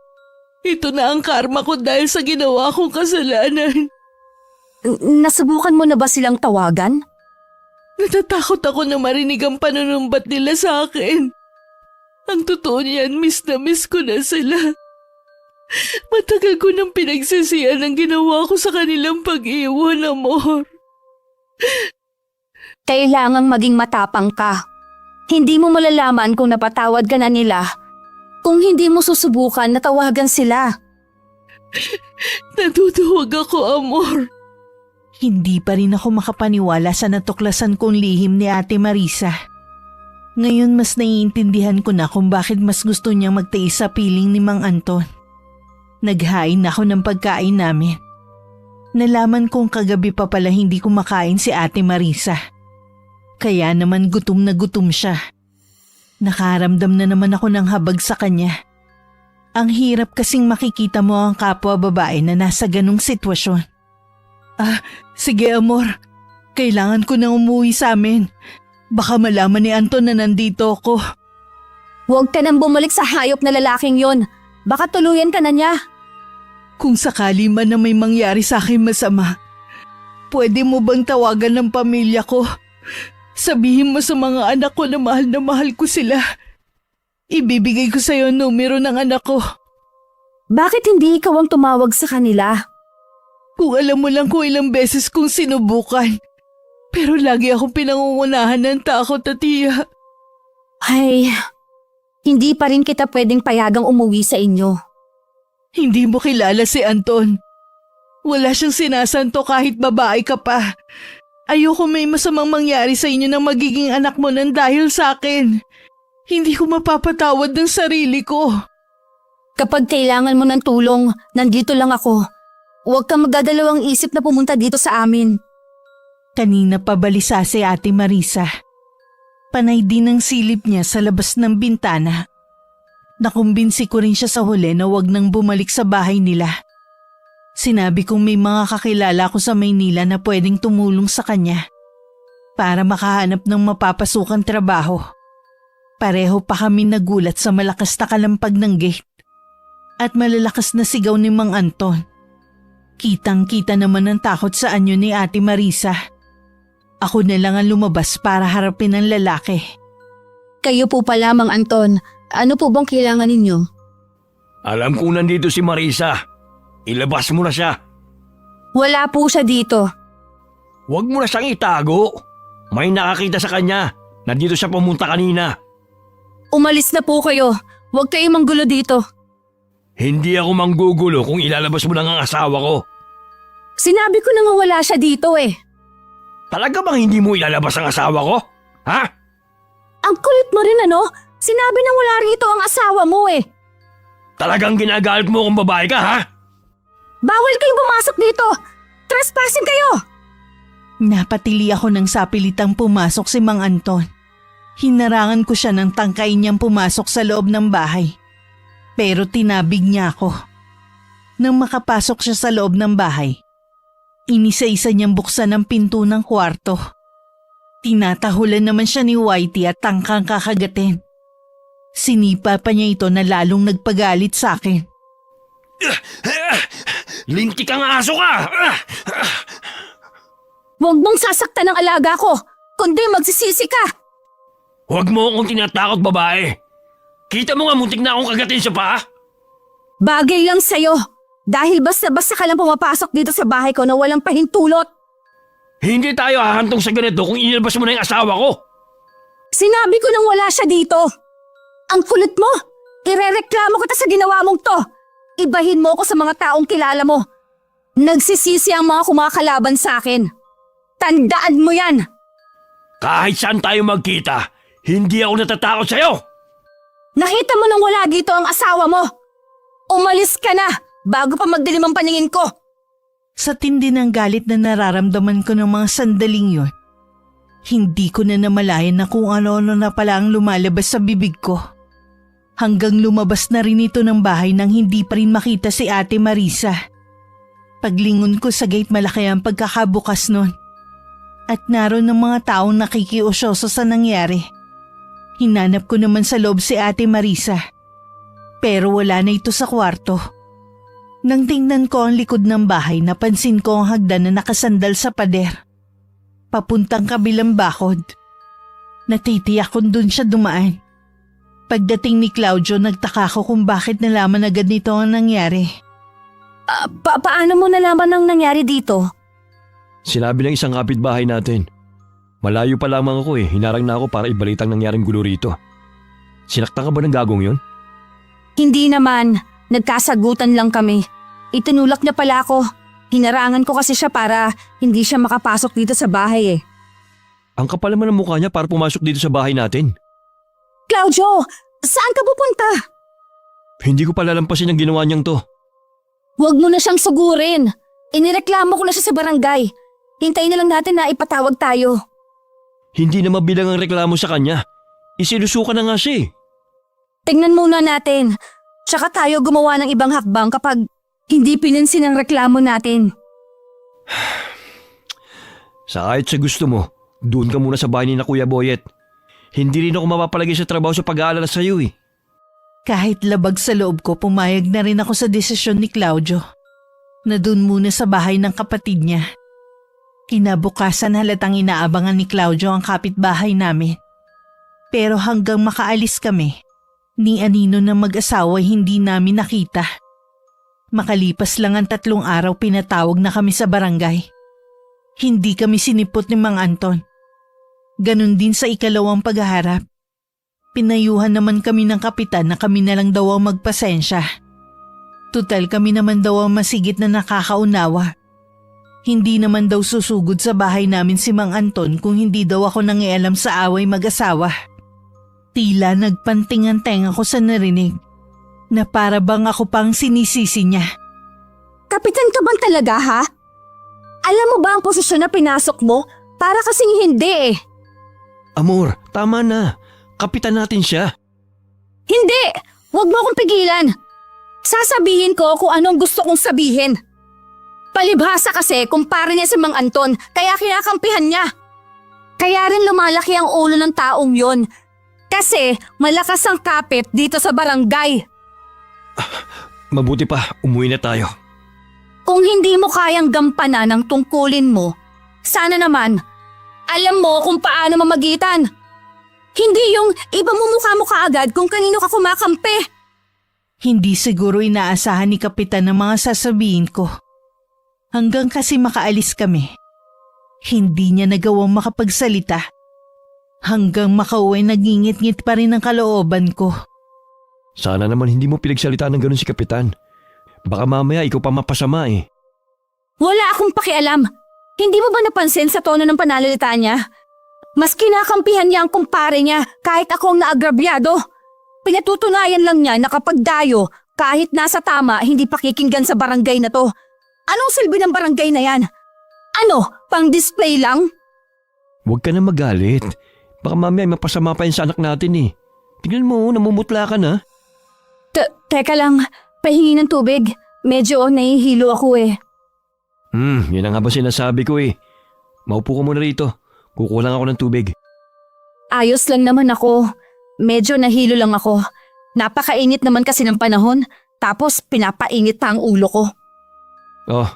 ito na ang karma ko dahil sa ginawa kong kasalanan. Nasubukan mo na ba silang tawagan? Natatakot ako na marinig ang panunumbat nila sa akin. Ang totoo niyan, miss na miss ko na sila. Matagal ko nang pinagsisihan ang ginawa ko sa kanilang pag-iwan, Amor. Kailangang maging matapang ka. Hindi mo malalaman kung napatawad ka na nila kung hindi mo susubukan na tawagan sila. Natutuwag ako, Amor. Hindi pa rin ako makapaniwala sa natuklasan kong lihim ni Ate Marisa. Ngayon mas naiintindihan ko na kung bakit mas gusto niyang magtiis sa piling ni Mang Anton. Naghain ako ng pagkain namin. Nalaman kong kagabi pa pala hindi kumakain si Ate Marisa. Kaya naman gutom na gutom siya. Nakaramdam na naman ako ng habag sa kanya. Ang hirap kasing makikita mo ang kapwa babae na nasa ganong sitwasyon. Sige Amor. Kailangan ko nang umuwi sa amin. Baka malaman ni Anton na nandito ako. Huwag ka nang bumalik sa hayop na lalaking yon. Baka tuluyan ka na niya. Kung sakali man na may mangyari sa akin masama, pwede mo bang tawagan ng pamilya ko? Sabihin mo sa mga anak ko na mahal ko sila. Ibibigay ko sa iyo ang numero ng anak ko. Bakit hindi ikaw ang tumawag sa kanila? Kung alam mo lang kung ilang beses kong sinubukan. Pero lagi akong pinangungunahan ng takot, Atiya. Ay, hindi pa rin kita pwedeng payagang umuwi sa inyo. Hindi mo kilala si Anton. Wala siyang sinasanto kahit babae ka pa. Ayoko may masamang mangyari sa inyo ng magiging anak mo nang dahil sa akin. Hindi ko mapapatawad ng sarili ko. Kapag kailangan mo ng tulong, nandito lang ako. Huwag kang magdadalawang isip na pumunta dito sa amin. Kanina pa balisa si Ate Marisa. Panay din ang silip niya sa labas ng bintana. Nakumbinsi ko rin siya sa huli na wag nang bumalik sa bahay nila. Sinabi kong may mga kakilala ko sa Maynila na pwedeng tumulong sa kanya para makahanap ng mapapasukang trabaho. Pareho pa kami nagulat sa malakas na kalampag ng gate at malalakas na sigaw ni Mang Anton. Kitang-kita naman ang takot sa anyo ni Ate Marisa. Ako na lang ang lumabas para harapin ang lalaki. Kayo po pala, Mang Anton. Ano po bang kailangan ninyo? Alam kong nandito si Marisa. Ilabas mo na siya. Wala po siya dito. Huwag mo na siyang itago. May nakakita sa kanya. Nandito siya pumunta kanina. Umalis na po kayo. Huwag kayong manggulo dito. Hindi ako manggugulo kung ilalabas mo lang ang asawa ko. Sinabi ko na nga wala siya dito eh. Talaga bang hindi mo ilalabas ang asawa ko? Ha? Ang kulit mo rin ano? Sinabi na wala rito ang asawa mo eh. Talagang ginagalit mo kung babae ka, ha? Bawal kayong pumasok dito! Trespassing kayo! Napatili ako ng sapilitang pumasok si Mang Anton. Hinarangan ko siya ng tangkay niyang pumasok sa loob ng bahay. Pero tinabig niya ako. Nang makapasok siya sa loob ng bahay, inisa-isa niyang buksan ang pinto ng kwarto. Tinatahulan naman siya ni Whitey at tangkang kakagatin. Sinipa pa niya ito na lalong nagpagalit sa akin. Lintik kang aso ka! Huwag mong sasaktan ang alaga ko, kundi magsisisi ka. Huwag mo akong tinatakot, babae. Kita mo nga muntik na akong kagatin sa paa. Bagay lang sa'yo, dahil basta-basta ka lang pumapasok dito sa bahay ko na walang pahintulot. Hindi tayo hahantong sa ganito kung inilabas mo na yung asawa ko. Sinabi ko nang wala siya dito. Ang kulit mo, irereklamo kita sa ginawa mong to. Ibahin mo ako sa mga taong kilala mo. Nagsisisi ang mga kumakalaban sa akin. Tandaan mo yan! Kahit saan tayo magkita, hindi ako natatakot sa'yo. Nakita mo nang wala dito ang asawa mo. Umalis ka na bago pa magdilim ang paningin ko. Sa tindi ng galit na nararamdaman ko ng mga sandaling yon, hindi ko na namalayan na kung ano-ano na pala ang lumalabas sa bibig ko. Hanggang lumabas na rin ito ng bahay nang hindi pa rin makita si Ate Marisa. Paglingon ko sa gate, malaki ang pagkakabukas nun. At naroon ng mga taong nakikiusyoso sa nangyari. Hinanap ko naman sa loob si Ate Marisa. Pero wala na ito sa kwarto. Nang tingnan ko ang likod ng bahay, napansin ko ang hagdan na nakasandal sa pader. Papuntang kabilang bakod. Natitiyak kung dun siya dumaan. Pagdating ni Claudio, nagtaka ko kung bakit nalaman agad nito ang nangyari. Paano mo nalaman ang nangyari dito? Sinabi ng isang kapitbahay natin. Malayo pa lamang ako hinarang na ako para ibalitang nangyaring gulo rito. Sinaktan ka ba ng gagong yun? Hindi naman, nagkasagutan lang kami. Itinulak niya pala ako. Hinarangan ko kasi siya para hindi siya makapasok dito sa bahay Ang kapal naman ng mukha niya para pumasok dito sa bahay natin. Claudio, saan ka pupunta? Hindi ko palalampasin ang ginawa niyang to. Huwag mo na siyang sugurin. Inireklamo ko na siya sa barangay. Hintayin na lang natin na ipatawag tayo. Hindi na mabilang ang reklamo sa kanya. Isinusuka na nga siya Tingnan muna natin. Tsaka tayo gumawa ng ibang hakbang kapag hindi pinansin ang reklamo natin. Sa kahit sa gusto mo, doon ka muna sa bahay ni na Kuya Boyet. Hindi rin ako mapapalagay sa trabaho sa pag-aalala sa iyo Kahit labag sa loob ko, pumayag na rin ako sa desisyon ni Claudio. Na doon muna sa bahay ng kapatid niya. Kinabukasan halatang inaabangan ni Claudio ang kapitbahay namin. Pero hanggang makaalis kami, ni Anino na mag-asawa hindi namin nakita. Makalipas lang ang 3 araw, pinatawag na kami sa barangay. Hindi kami sinipot ni Mang Anton. Ganon din sa ikalawang paghaharap. Pinayuhan naman kami ng kapitan na kami na lang daw ang magpasensya. Tutal kami naman daw ang masigit na nakakaunawa. Hindi naman daw susugod sa bahay namin si Mang Anton kung hindi daw ako nangialam sa away mag-asawa. Tila nagpanting ang tenga ko sa narinig na para bang ako pang sinisisi niya. Kapitan ka bang talaga ha? Alam mo ba ang posisyon na pinasok mo? Para kasing hindi Amor, tama na. Kapitan natin siya. Hindi! Huwag mo akong pigilan. Sasabihin ko kung anong gusto kong sabihin. Palibhasa kasi kumpare niya si Mang Anton kaya kinakampihan niya. Kaya rin lumalaki ang ulo ng taong yon. Kasi malakas ang kapit dito sa barangay. Mabuti pa, umuwi na tayo. Kung hindi mo kayang gampanan ang tungkulin mo, sana naman, alam mo kung paano mamagitan. Hindi yung ibamumukha mo kaagad kung kanino ka kumakampi. Hindi siguro inaasahan ni Kapitan ang mga sasabihin ko. Hanggang kasi makaalis kami. Hindi niya nagawang makapagsalita. Hanggang makauwi, nagingit-ngit pa rin ang kalooban ko. Sana naman hindi mo pinagsalitaan ng ganun si Kapitan. Baka mamaya ikaw pa mapasama Wala akong pakialam. Hindi mo ba napansin sa tono ng pananalita niya? Mas kinakampihan niya ang kumpare niya kahit ako ang naagrabyado. Pinatutunayan lang niya na kapag dayo, kahit nasa tama, hindi pakikinggan sa barangay na to. Anong silbi ng barangay na yan? Ano, pang display lang? Huwag ka na magalit. Baka mamaya ay mapasama pa yun sa anak natin eh. Tingnan mo, namumutla ka na. Teka lang, pahingi ng tubig. Medyo nahihilo ako eh. Yan ang nga ba sinasabi ko eh. Maupo ka muna rito. Kukulang ako ng tubig. Ayos lang naman ako. Medyo nahilo lang ako. Napakainit naman kasi ng panahon. Tapos pinapainit pa ang ulo ko. Oh,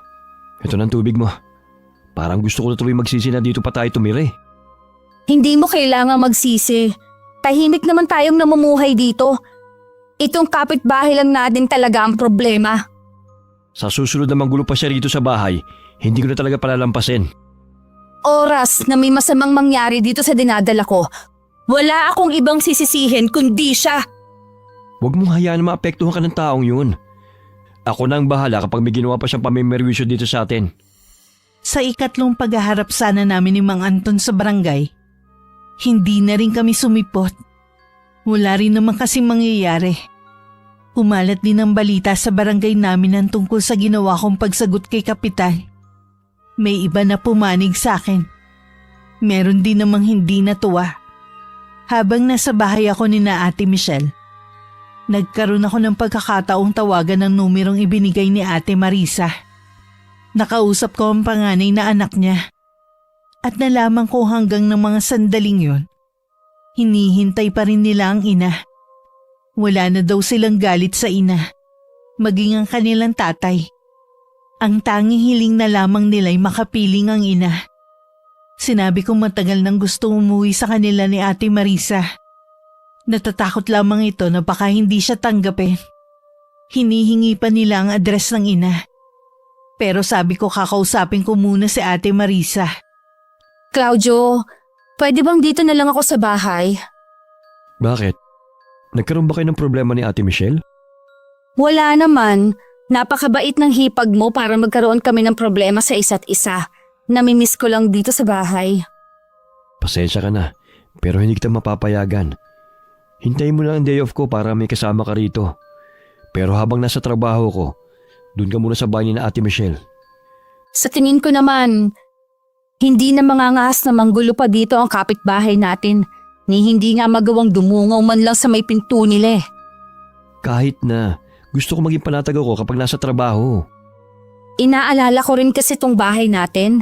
ito ng tubig mo. Parang gusto ko na tuloy magsisi na dito pa tayo tumira eh. Hindi mo kailangang magsisi. Tahimik naman tayong namumuhay dito. Itong kapitbahay lang natin talaga ang problema. Sa susunod na manggulo pa siya rito sa bahay, hindi ko na talaga palalampasin. Oras na may masamang mangyari dito sa dinadala ko, wala akong ibang sisisihin kundi siya. Huwag mong hayaan na maapektuhan ka ng taong yun. Ako na ang bahala kapag may ginawa pa siyang pamimerwisyo dito sa atin. Sa ikatlong paghaharap sana namin ni Mang Anton sa barangay, hindi na rin kami sumipot. Wala rin naman kasing mangyayari. Kumalat din ang balita sa barangay namin ang tungkol sa ginawa kong pagsagot kay Kapitan. May iba na pumanig sa akin. Meron din namang hindi natuwa. Habang nasa bahay ako ni na Ate Michelle, nagkaroon ako ng pagkakataong tawagan ng numerong ibinigay ni Ate Marisa. Nakausap ko ang panganay na anak niya. At nalaman ko hanggang ng mga sandaling yun, hinihintay pa rin nila ang ina. Wala na daw silang galit sa ina, maging ang kanilang tatay. Ang tanging hiling na lamang nila'y makapiling ang ina. Sinabi kong matagal nang gusto umuwi sa kanila ni Ate Marisa. Natatakot lamang ito na baka hindi siya tanggapin. Hinihingi pa nila ang address ng ina. Pero sabi ko kakausapin ko muna si Ate Marisa. Claudio, pwede bang dito na lang ako sa bahay? Bakit? Nagkaroon ba kayo ng problema ni Ate Michelle? Wala naman. Napakabait ng hipag mo para magkaroon kami ng problema sa isa't isa. Namimiss ko lang dito sa bahay. Pasensya ka na, pero hindi kita mapapayagan. Hintayin mo lang ang day off ko para may kasama ka rito. Pero habang nasa trabaho ko, dun ka muna sa bahay ni na Ate Michelle. Sa tingin ko naman, hindi na mangangahas na manggulo pa dito ang kapitbahay natin. Ni hindi nga magawang dumungaw man lang sa may pinto nila eh. Kahit na, gusto ko maging panatag ako kapag nasa trabaho. Inaalala ko rin kasi tong bahay natin.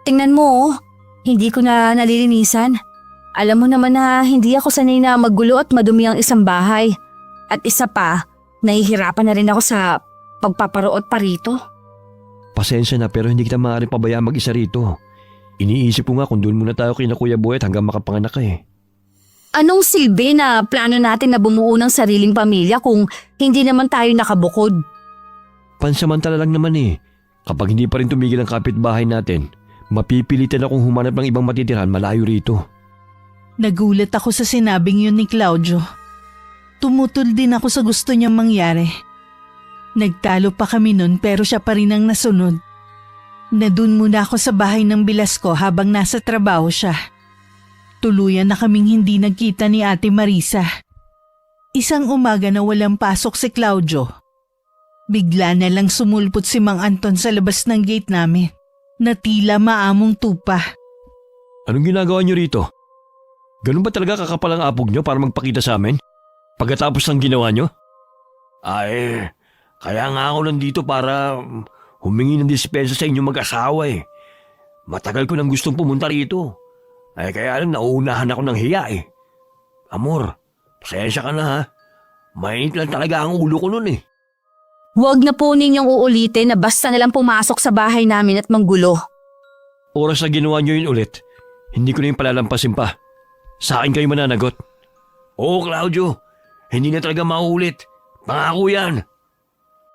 Tingnan mo, hindi ko na nalilinisan. Alam mo naman na hindi ako sanay na maggulo at madumi ang isang bahay. At isa pa, nahihirapan na rin ako sa pagpaparoot pa rito. Pasensya na pero hindi kita maaaring pabayaan mag-isa rito. Iniisip ko nga kung doon muna tayo kina Kuya Boyet hanggang makapanganak ka eh. Anong silbi na plano natin na bumuo ng sariling pamilya kung hindi naman tayo nakabukod? Pansamantala lang naman eh. Kapag hindi pa rin tumigil ang kapitbahay natin, mapipilitan akong humanap ng ibang matitirhan malayo rito. Nagulat ako sa sinabing yun ni Claudio. Tumutol din ako sa gusto niyang mangyari. Nagtalo pa kami nun pero siya pa rin ang nasunod. Nadun muna ako sa bahay ng bilas ko habang nasa trabaho siya. Tuluyan na kaming hindi nagkita ni Ate Marisa. Isang umaga na walang pasok si Claudio. Bigla na lang sumulpot si Mang Anton sa labas ng gate namin na tila maamong tupa. Anong ginagawa niyo rito? Ganun ba talaga kakapal ang apog niyo para magpakita sa amin? Pagkatapos ng ginawa niyo? Ay, kaya nga ako nandito para humingi ng dispensa sa inyong mag-asawa eh. Matagal ko nang gustong pumunta rito. Ay kaya lang nauunahan ako ng hiya eh. Amor, pasensya ka na ha. Mainit lang talaga ang ulo ko nun eh. Huwag na po ninyong uulitin na basta nalang pumasok sa bahay namin at manggulo. Oras na ginawa niyo yun ulit, hindi ko na yung palalampasin pa. Sa akin kayo mananagot. Oo Claudio, hindi na talaga mauulit. Pangako yan.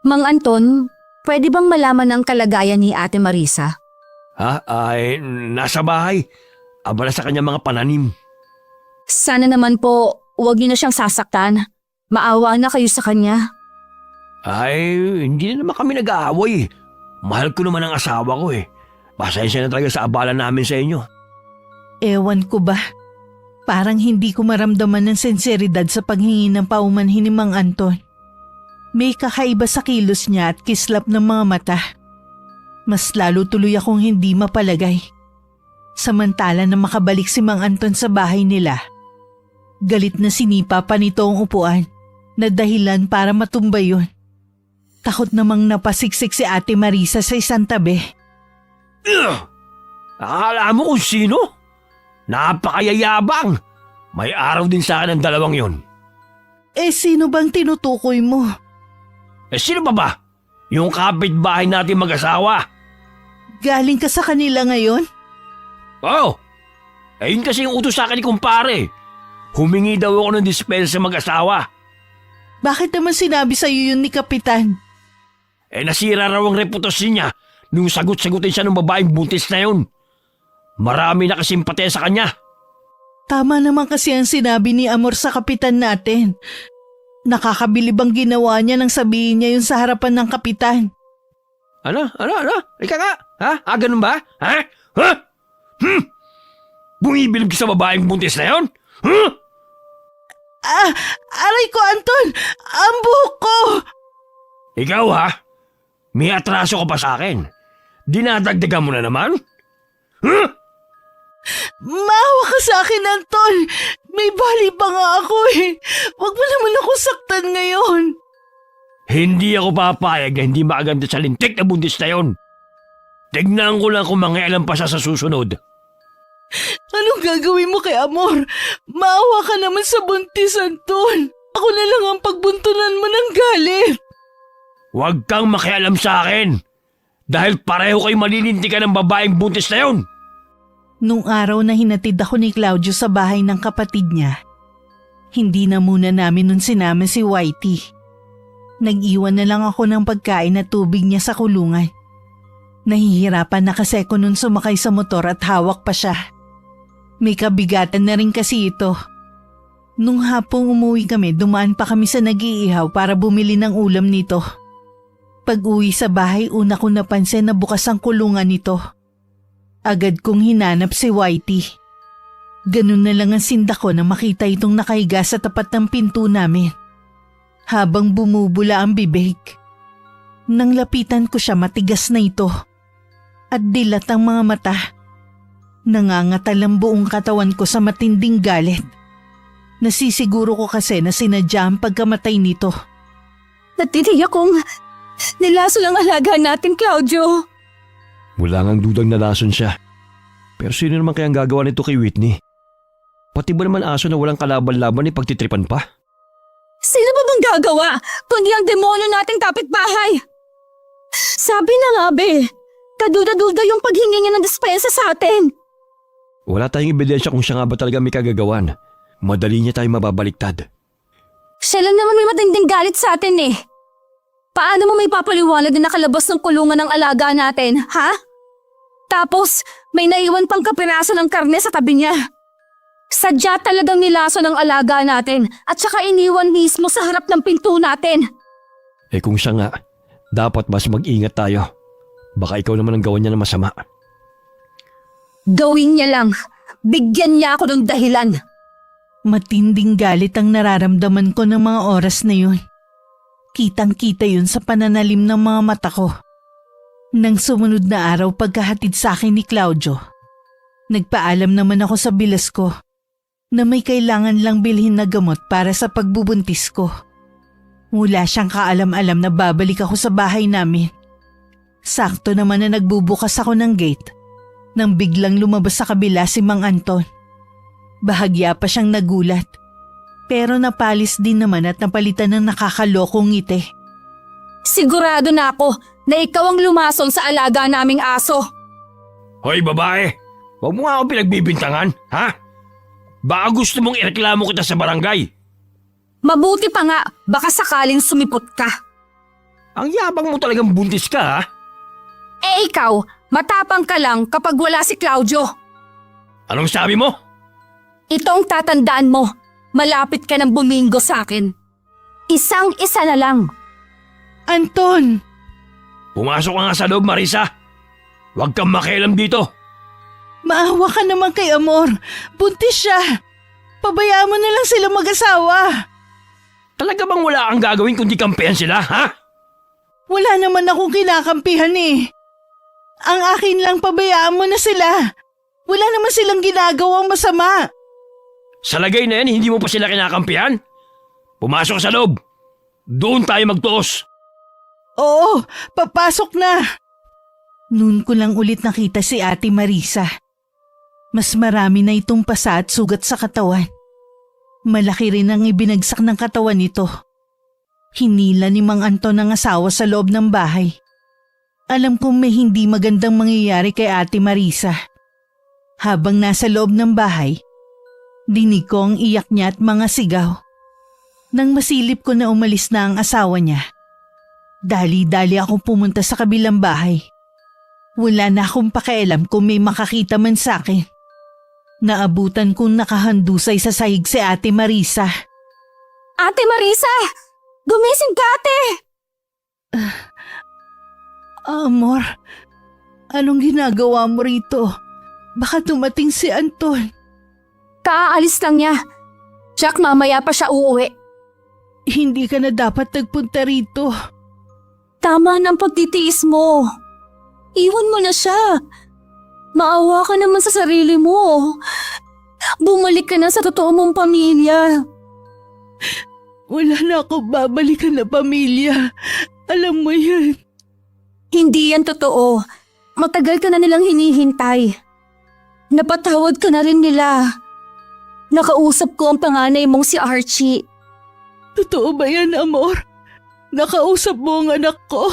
Mang Anton, pwede bang malaman ang kalagayan ni Ate Marisa? Ha? Ay, nasa bahay. Abala sa kanya mga pananim. Sana naman po, huwag niyo na siyang sasaktan. Maawa na kayo sa kanya. Ay, hindi na naman kami nag-aaway. Mahal ko naman ang asawa ko eh. Pasensya na talaga sa abala namin sa inyo. Ewan ko ba? Parang hindi ko maramdaman ng senseridad sa paghingi ng paumanhin ni Mang Anton. May kakaiba sa kilos niya at kislap ng mga mata. Mas lalo tuloy akong hindi mapalagay. Samantala na makabalik si Mang Anton sa bahay nila, galit na sinipa pa nito ang upuan na dahilan para matumbay yun. Takot namang napasiksik si Ate Marisa sa isang tabi. Akala mo kung sino? Napakayayabang! May araw din sa akin ang dalawang yon. Sino bang tinutukoy mo? Sino pa ba? Yung kapitbahay natin mag-asawa. Galing ka sa kanila ngayon? Oh! Ayun kasi yung utos sa akin ni kumpare. Humingi daw ako ng dispensa sa mag-asawa. Bakit naman sinabi sa'yo yun ni Kapitan? Nasira raw ang reputasyon niya nung sagot-sagutin siya ng babaeng buntis na yun. Marami na kasimpatya sa kanya. Tama naman kasi ang sinabi ni Amor sa Kapitan natin. Nakakabilib ang ginawa niya nang sabihin niya yun sa harapan ng Kapitan. Ano? Ika nga? Ha? Ganun ba? Ha? Bumibilib ka sa babaeng buntis na yun? Aray ko, Anton! Ang buhok ko! Ikaw ha? May atraso ka pa sa akin. Dinadagdagan mo na naman? Maawa ka sa akin, Anton! May bali pa nga ako eh. Huwag mo naman ako saktan ngayon. Hindi ako papayag na hindi maaganda sa lintik na buntis na yun. Tignan ko lang kung mangialam pa siya sa susunod. Anong gagawin mo kay Amor? Maawa ka naman sa buntis, Anton. Ako na lang ang pagbuntunan mo ng galit. Huwag kang makialam sa akin. Dahil pareho kayo malilintikan ng babaeng buntis na yun. Nung araw na hinatid ako ni Claudio sa bahay ng kapatid niya, hindi na muna namin nun sinama si Whitey. Nag-iwan na lang ako ng pagkain at tubig niya sa kulungan. Nahihirapan na kasi ako nun sumakay sa motor at hawak pa siya. May kabigatan na rin kasi ito. Nung hapong umuwi kami, dumaan pa kami sa nag-iihaw para bumili ng ulam nito. Pag-uwi sa bahay, una ko napansin na bukas ang kulungan nito. Agad kong hinanap si Whitey. Ganun na lang ang sinda ko na makita itong nakahiga sa tapat ng pinto namin. Habang bumubula ang bibig. Nang lapitan ko siya, matigas na ito. At dilat ang mga mata. Nangangatal ang buong katawan ko sa matinding galit. Nasisiguro ko kasi na sinadya ang pagkamatay nito. Natitiyak kong nilaso lang alaga natin, Claudio. Wala ngang dudang nalason siya. Pero sino naman kayang gagawa nito kay Whitney? Pati ba naman aso na walang kalaban-laban ni pagtitripan pa? Sino ba bang gagawa kundi ang demonyo nating kapitbahay? Sabi na nga be, kaduda-duda yung paghingi niya ng dispensa sa atin. Wala tayong ebidensya kung siya nga ba talaga may kagagawan. Madali niya tayo mababaliktad. Siya lang naman may matinding galit sa atin eh. Paano mo may papaliwanag na nakalabas ng kulungan ng alaga natin, ha? Tapos may naiwan pang kapiraso ng karne sa tabi niya. Sadya talagang nilaso ng alaga natin at saka iniwan mismo sa harap ng pinto natin. Kung siya nga, dapat mas mag-ingat tayo. Baka ikaw naman ang gawan niya ng masama. Gawin niya lang. Bigyan niya ako ng dahilan. Matinding galit ang nararamdaman ko ng mga oras na yun. Kitang-kita yun sa pananalim ng mga mata ko. Nang sumunod na araw pagkahatid sa akin ni Claudio, nagpaalam naman ako sa bilas ko na may kailangan lang bilhin na gamot para sa pagbubuntis ko. Wala siyang kaalam-alam na babalik ako sa bahay namin. Sakto naman na nagbubukas ako ng gate nang biglang lumabas sa kabila si Mang Anton. Bahagya pa siyang nagulat, pero napalis din naman at napalitan ng nakakalokong ngiti. Sigurado na ako na ikaw ang lumason sa alaga naming aso. Hoy babae, huwag mo nga ako pinagbibintangan, ha? Baka gusto mong ireklamo kita sa barangay. Mabuti pa nga, baka sakaling sumipot ka. Ang yabang mo talagang buntis ka, ha? Ikaw, matapang ka lang kapag wala si Claudio. Anong sabi mo? Itong tatandaan mo, malapit ka ng buminggo sa akin. Isang-isa na lang. Anton! Pumasok ka nga sa loob, Marisa. Huwag kang makialam dito. Maawa ka naman kay Amor. Buntis siya. Pabayaan mo na lang sila mag-asawa. Talaga bang wala kang gagawin kundi kampihan sila, ha? Wala naman akong kinakampihan eh. Ang akin lang, pabayaan mo na sila. Wala naman silang ginagawang masama. Sa lagay na yan, hindi mo pa sila kinakampihan? Pumasok sa loob. Doon tayo magtuos. Oo, papasok na. Noon ko lang ulit nakita si Ate Marisa. Mas marami na itong pasa at sugat sa katawan. Malaki rin ang ibinagsak ng katawan nito. Hinila ni Mang Anton ang asawa sa loob ng bahay. Alam kong may hindi magandang mangyayari kay Ate Marisa. Habang nasa loob ng bahay, dinig ko ang iyak niya at mga sigaw. Nang masilip ko na umalis na ang asawa niya, dali-dali akong pumunta sa kabilang bahay. Wala na akong pakialam kung may makakita man sa akin. Naabutan kong nakahandusay sa sahig si Ate Marisa. Ate Marisa! Gumising ka, ate! Amor, anong ginagawa mo rito? Baka dumating si Anton. Kaalis lang niya. Jack, mamaya pa siya uuwi. Hindi ka na dapat nagpunta rito. Tama ng pagtitiis mo. Iwan mo na siya. Maawa ka naman sa sarili mo. Bumalik ka na sa totoo mong pamilya. Wala na akong babalikan na pamilya. Alam mo yan. Hindi yan totoo. Matagal ka na nilang hinihintay. Napatawad ka na rin nila. Nakausap ko ang panganay mong si Archie. Totoo ba yan, Amor? Nakausap mo ang anak ko?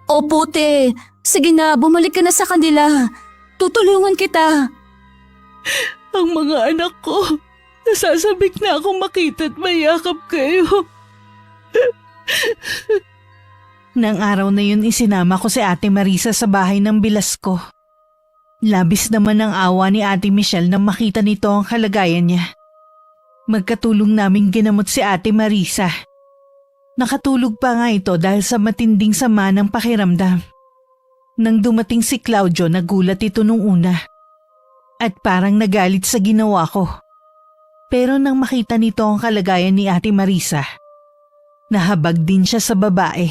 Opo, te. Sige na, bumalik ka na sa kanila. Tutulungan kita. Ang mga anak ko, nasasabik na akong makita at mayakap kayo. Nang araw na yun isinama ko si Ate Marisa sa bahay ng bilas ko. Labis naman ang awa ni Ate Michelle nang makita nito ang kalagayan niya. Magkatulong naming ginamot si Ate Marisa. Nakatulog pa nga ito dahil sa matinding sama ng pakiramdam. Nang dumating si Claudio, nagulat ito nung una. At parang nagalit sa ginawa ko. Pero nang makita nito ang kalagayan ni Ate Marisa, nahabag din siya sa babae.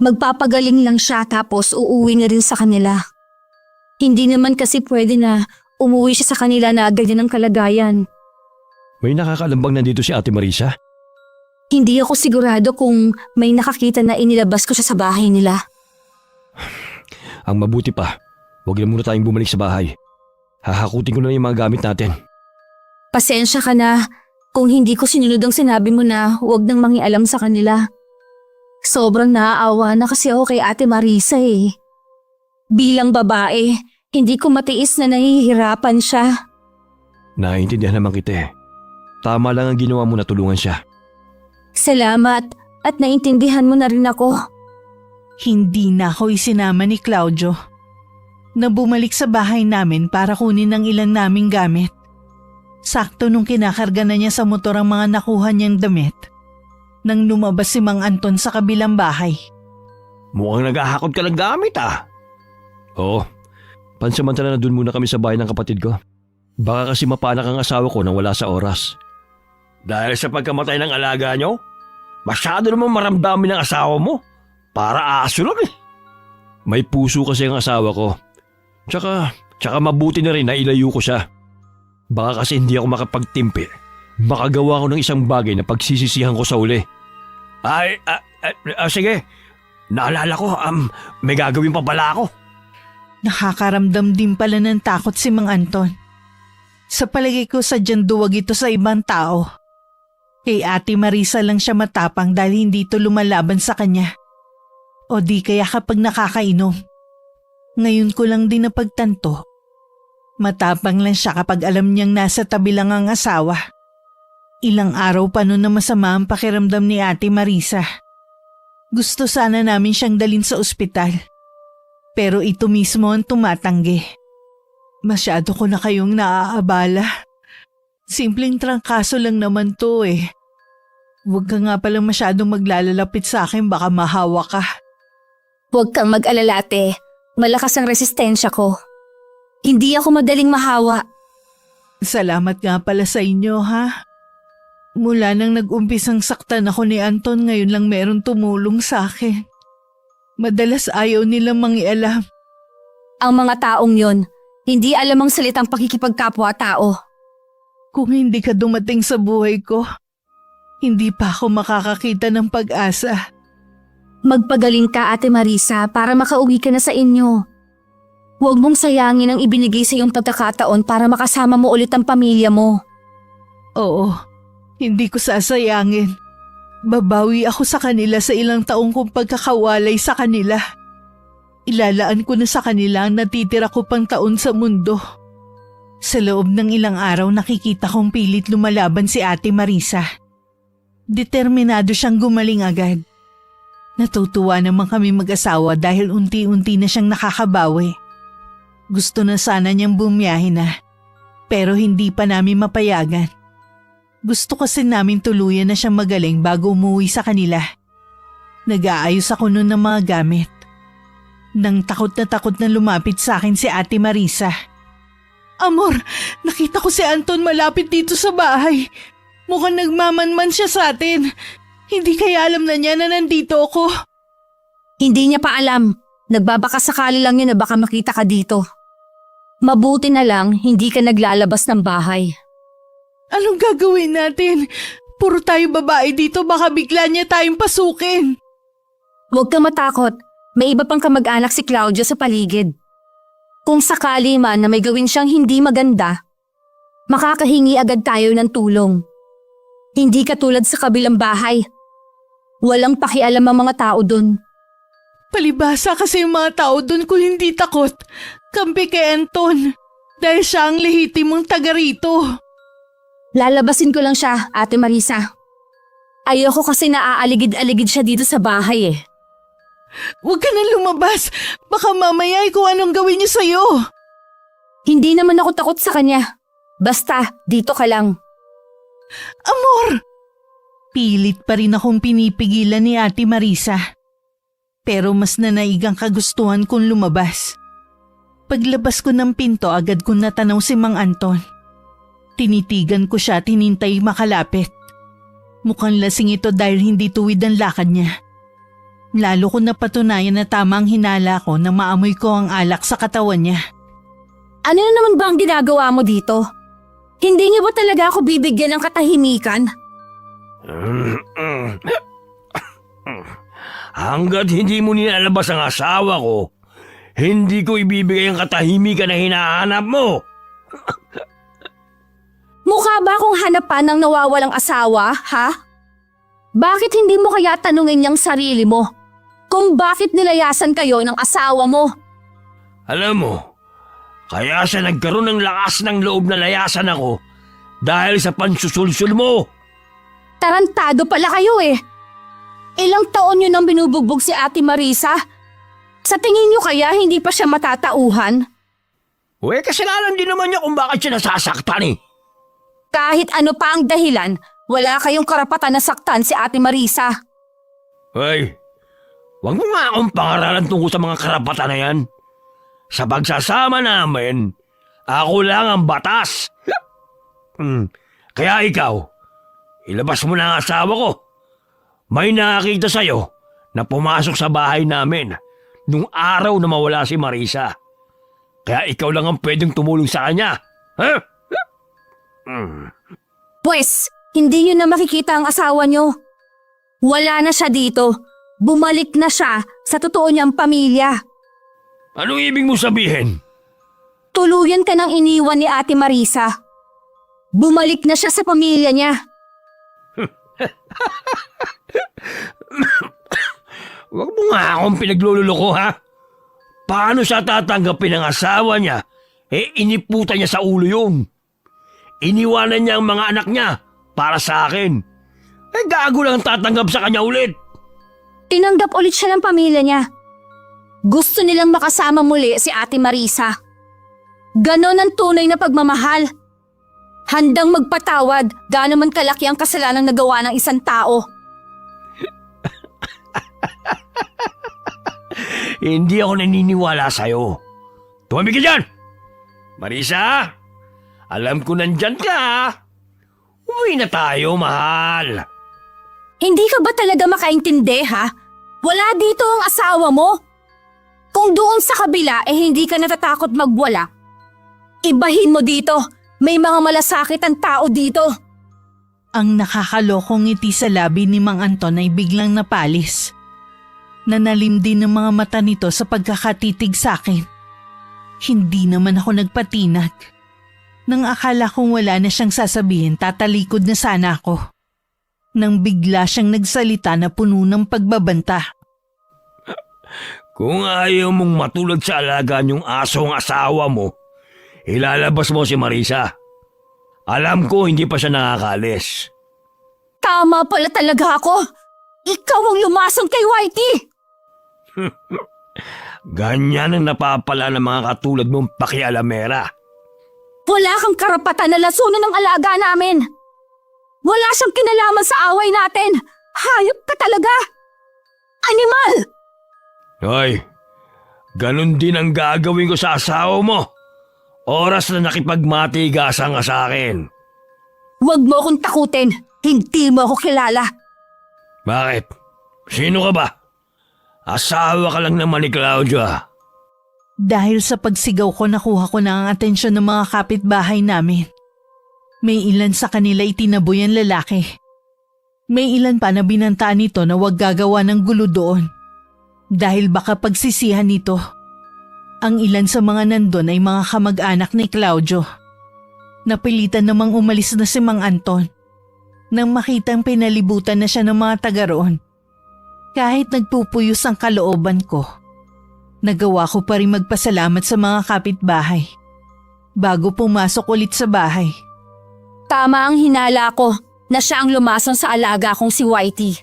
Magpapagaling lang siya tapos uuwi na rin sa kanila. Hindi naman kasi pwede na umuwi siya sa kanila na ganyan ang kalagayan. May nakakalambang nandito si Ate Marisa? Hindi ako sigurado kung may nakakita na inilabas ko siya sa bahay nila. Ang mabuti pa, huwag na muna tayong bumalik sa bahay. Hahakutin ko na yung mga gamit natin. Pasensya ka na kung hindi ko sinunod ang sinabi mo na huwag nang mangialam sa kanila. Sobrang naaawa na kasi ako kay Ate Marisa eh. Bilang babae, hindi ko matiis na nahihirapan siya. Naiintindihan naman kita eh. Tama lang ang ginawa mo na tulungan siya. Salamat at naintindihan mo na rin ako. Hindi na ako isinama ni Claudio na bumalik sa bahay namin para kunin ang ilan naming gamit. Sakto nung kinakarga na niya sa motor ang mga nakuha niyang damit, nang lumabas si Mang Anton sa kabilang bahay. Mukhang naghahakot ka ng gamit ah. Oo, pansamantala na dun muna kami sa bahay ng kapatid ko. Baka kasi mapanak ang asawa ko nang wala sa oras. Dahil sa pagkamatay ng alaga nyo, masyado naman maramdamin ng asawa mo. Para aso lang eh. May puso kasi ang asawa ko. Tsaka mabuti na rin na ilayo ko siya. Baka kasi hindi ako makapagtimpi. Makagawa ko ng isang bagay na pagsisisihan ko sa uli. Sige. Naalala ko, may gagawin pa pala ako. Nakakaramdam din pala ng takot si Mang Anton. Sa palagay ko sadyang duwag ito sa ibang tao. Kay Ate Marisa lang siya matapang dahil hindi ito lumalaban sa kanya. O di kaya kapag nakakainom. Ngayon ko lang din napagtanto. Matapang lang siya kapag alam niyang nasa tabi lang ang asawa. Ilang araw pa noon na masama ang pakiramdam ni Ate Marisa. Gusto sana namin siyang dalhin sa ospital. Pero ito mismo ang tumatanggi. Masyado ko na kayong naaabala. Simpleng trangkaso lang naman to eh. Huwag ka nga palang masyadong maglalalapit sa akin, baka mahawa ka. Huwag kang mag-alala, ate. Malakas ang resistensya ko. Hindi ako madaling mahawa. Salamat nga pala sa inyo ha. Mula nang nag-umpisang saktan ako ni Anton, ngayon lang meron tumulong sa akin. Madalas ayaw nilang mangialam. Ang mga taong yon, hindi alam ang salitang pakikipagkapwa-tao. Kung hindi ka dumating sa buhay ko, hindi pa ako makakakita ng pag-asa. Magpagaling ka, Ate Marisa, para makauwi ka na sa inyo. Huwag mong sayangin ang ibinigay sa iyong pagkakataon para makasama mo ulit ang pamilya mo. Oo, hindi ko sasayangin. Babawi ako sa kanila sa ilang taong kong pagkakawalay sa kanila. Ilalaan ko na sa kanila ang natitira ko pang taon sa mundo. Sa loob ng ilang araw nakikita kong pilit lumalaban si Ate Marisa. Determinado siyang gumaling agad. Natutuwa naman kami mag-asawa dahil unti-unti na siyang nakakabawi. Gusto na sana niyang bumiyahe na, pero hindi pa namin mapayagan. Gusto kasi namin tuluyan na siyang magaling bago umuwi sa kanila. Nag-aayos ako noon ng mga gamit. Nang takot na lumapit sa akin si Ate Marisa. Amor, nakita ko si Anton malapit dito sa bahay. Mukhang nagmamanman siya sa atin. Hindi kaya alam na niya na nandito ako. Hindi niya pa alam. Nagbabaka sakali lang yun na baka makita ka dito. Mabuti na lang hindi ka naglalabas ng bahay. Anong gagawin natin? Puro tayo babae dito, baka bigla niya tayong pasukin. Huwag kang matakot. May iba pang kamag-anak si Claudio sa paligid. Kung sakali man na may gawin siyang hindi maganda, makakahingi agad tayo ng tulong. Hindi katulad sa kabilang bahay. Walang pakialam ang mga tao dun. Palibasa kasi yung mga tao doon kung hindi takot. Kampi kay Anton. Dahil siya ang lehitimong taga rito. Lalabasin ko lang siya, Ate Marisa. Ayoko kasi naaaligid-aligid siya dito sa bahay eh. Huwag ka nang lumabas. Baka mamaya kung anong gawin niya sa'yo. Hindi naman ako takot sa kanya. Basta, dito ka lang. Amor! Pilit pa rin akong pinipigilan ni Ate Marisa. Pero mas nanaigang kagustuhan kong lumabas. Paglabas ko ng pinto agad kong natanaw si Mang Anton. Tinitigan ko siya at hinintay makalapit. Mukhang lasing ito dahil hindi tuwid ang lakad niya. Lalo ko napatunayan na tama ang hinala ko na maamoy ko ang alak sa katawan niya. Ano na naman ba ang ginagawa mo dito? Hindi niyo ba talaga ako bibigyan ng katahimikan? Hanggat hindi mo nilalabas ang asawa ko, hindi ko ibibigay ang katahimikan na hinahanap mo. Mukha ba akong hanapan ng nawawalang asawa, ha? Bakit hindi mo kaya tanungin niyang sarili mo kung bakit nilayasan kayo ng asawa mo? Alam mo, kaya siya nagkaroon ng lakas ng loob na layasan ako dahil sa pansusulsul mo. Tarantado pala kayo eh. Ilang taon niyo nang binubugbog si Ate Marisa? Sa tingin niyo kaya hindi pa siya matatauhan? Uy, kasalanan din naman niya kung bakit siya nasasaktan eh. Kahit ano pa ang dahilan, wala kayong karapatan na saktan si Ate Marisa. Ay, huwag mo nga akong pangaralan tungkol sa mga karapatan na yan. Sa pagsasama namin, ako lang ang batas. Kaya ikaw, ilabas mo na ang asawa ko. May nakakita sa'yo na pumasok sa bahay namin nung araw na mawala si Marisa. Kaya ikaw lang ang pwedeng tumulong sa kanya. Ha? Pwes, hindi niyo na makikita ang asawa niyo. Wala na siya dito. Bumalik na siya sa totoo niyang pamilya. Anong ibig mo sabihin? Tuluyan ka nang iniwan ni Ate Marisa. Bumalik na siya sa pamilya niya. Huwag mo nga akong pinaglululoko, ha? Paano siya tatanggapin ang asawa niya? Iniputan niya sa ulo yun. Iniwanan niya ang mga anak niya para sa akin. Gago lang tatanggap sa kanya ulit. Tinanggap ulit siya ng pamilya niya. Gusto nilang makasama muli si Ate Marisa. Ganon ang tunay na pagmamahal. Handang magpatawad gaano man kalaki ang kasalanang nagawa ng isang tao. Hindi ako naniniwala sa'yo. Tumamig ka dyan! Marisa, alam ko nandyan ka. Uwi na tayo, mahal. Hindi ka ba talaga makaintindi, ha? Wala dito ang asawa mo. Kung doon sa kabila hindi ka natatakot magwala, ibahin mo dito. May mga malasakit ang tao dito. Ang nakakalokong ngiti sa labi ni Mang Anton ay biglang napalis. Nanalim din ng mga mata nito sa pagkakatitig sa akin. Hindi naman ako nagpatinag. Nang akala kong wala na siyang sasabihin, tatalikod na sana ako. Nang bigla siyang nagsalita na puno ng pagbabanta. Kung ayaw mong matulad sa alaga niyong aso ang asawa mo, ilalabas mo si Marisa. Alam ko hindi pa siya nakakalis. Tama pala talaga ako. Ikaw ang lumasong kay Whitey. Ganyan ang napapala ng mga katulad mong pakialamera. Wala kang karapatan na lasunin ng alaga namin. Wala siyang kinalaman sa away natin. Hayop ka talaga. Animal! Hoy, ganun din ang gagawin ko sa asawa mo. Oras na nakipagmatigasan ka sa akin. Huwag mo akong takutin. Hindi mo ako kilala. Bakit? Sino ka ba? Asawa ka lang naman ni Claudia. Dahil sa pagsigaw ko, nakuha ko na ang atensyon ng mga kapitbahay namin. May ilan sa kanila itinaboy ang lalaki. May ilan pa na binantaan nito na huwag gagawa ng gulo doon. Dahil baka pagsisihan nito. Ang ilan sa mga nandun ay mga kamag-anak ni Claudio. Napilitan namang umalis na si Mang Anton. Nang makitang pinalibutan na siya ng mga taga roon. Kahit nagpupuyos ang kalooban ko, nagawa ko pa rin magpasalamat sa mga kapitbahay bago pumasok ulit sa bahay. Tama ang hinala ko na siya ang lumason sa alaga kong si Whitey.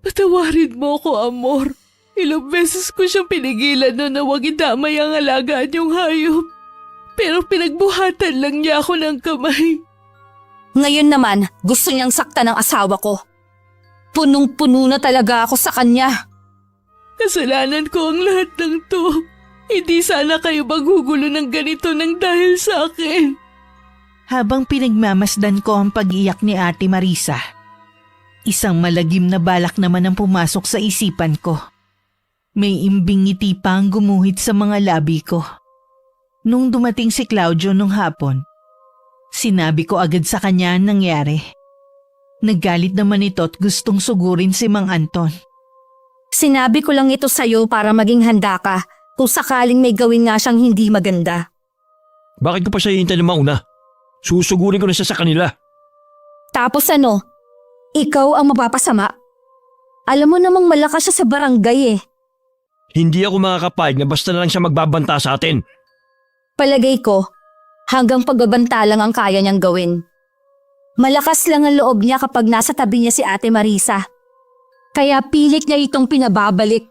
Patawarin mo ko, Amor. Ilang beses ko siyang pinigilan na huwag idamay ang alagaan niyong hayop. Pero pinagbuhatan lang niya ako ng kamay. Ngayon naman, gusto niyang saktan ng asawa ko. Punong-puno na talaga ako sa kanya. Kasalanan ko ang lahat ng to. Hindi sana kayo maghugulo ng ganito nang dahil sa akin. Habang pinagmamasdan ko ang pag-iyak ni Ate Marisa, isang malagim na balak naman ang pumasok sa isipan ko. May imbing ngiti pa ang gumuhit sa mga labi ko. Nung dumating si Claudio nung hapon, sinabi ko agad sa kanya ang nangyari. Naggalit naman ito at gustong sugurin si Mang Anton. Sinabi ko lang ito sa'yo para maging handa ka kung sakaling may gawin nga siyang hindi maganda. Bakit ko pa siya hihintay na mauna? Susugurin ko na siya sa kanila. Tapos ano? Ikaw ang mapapasama? Alam mo namang malakas siya sa barangay eh. Hindi ako makakapayag na basta na lang siya magbabanta sa atin. Palagay ko, hanggang pagbabanta lang ang kaya niyang gawin. Malakas lang ang loob niya kapag nasa tabi niya si Ate Marisa. Kaya pilit niya itong pinababalik.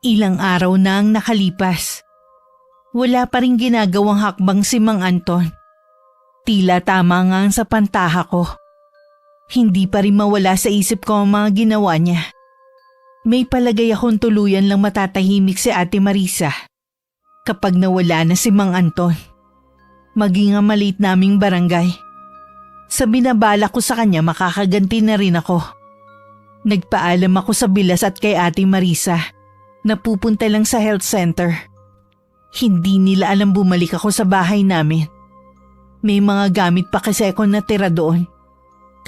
Ilang araw na ang nakalipas. Wala pa rin ginagawang hakbang si Mang Anton. Tila tama nga ang sa pantaha ko. Hindi pa rin mawala sa isip ko ang mga ginawa niya. May palagay akong tuluyan lang matatahimik si Ate Marisa kapag nawala na si Mang Anton. Maging ang maliit naming barangay. Sa binabala ko sa kanya, makakaganti na rin ako. Nagpaalam ako sa bilas at kay Ate Marisa na pupunta lang sa health center. Hindi nila alam bumalik ako sa bahay namin. May mga gamit pa kasi ako natira doon.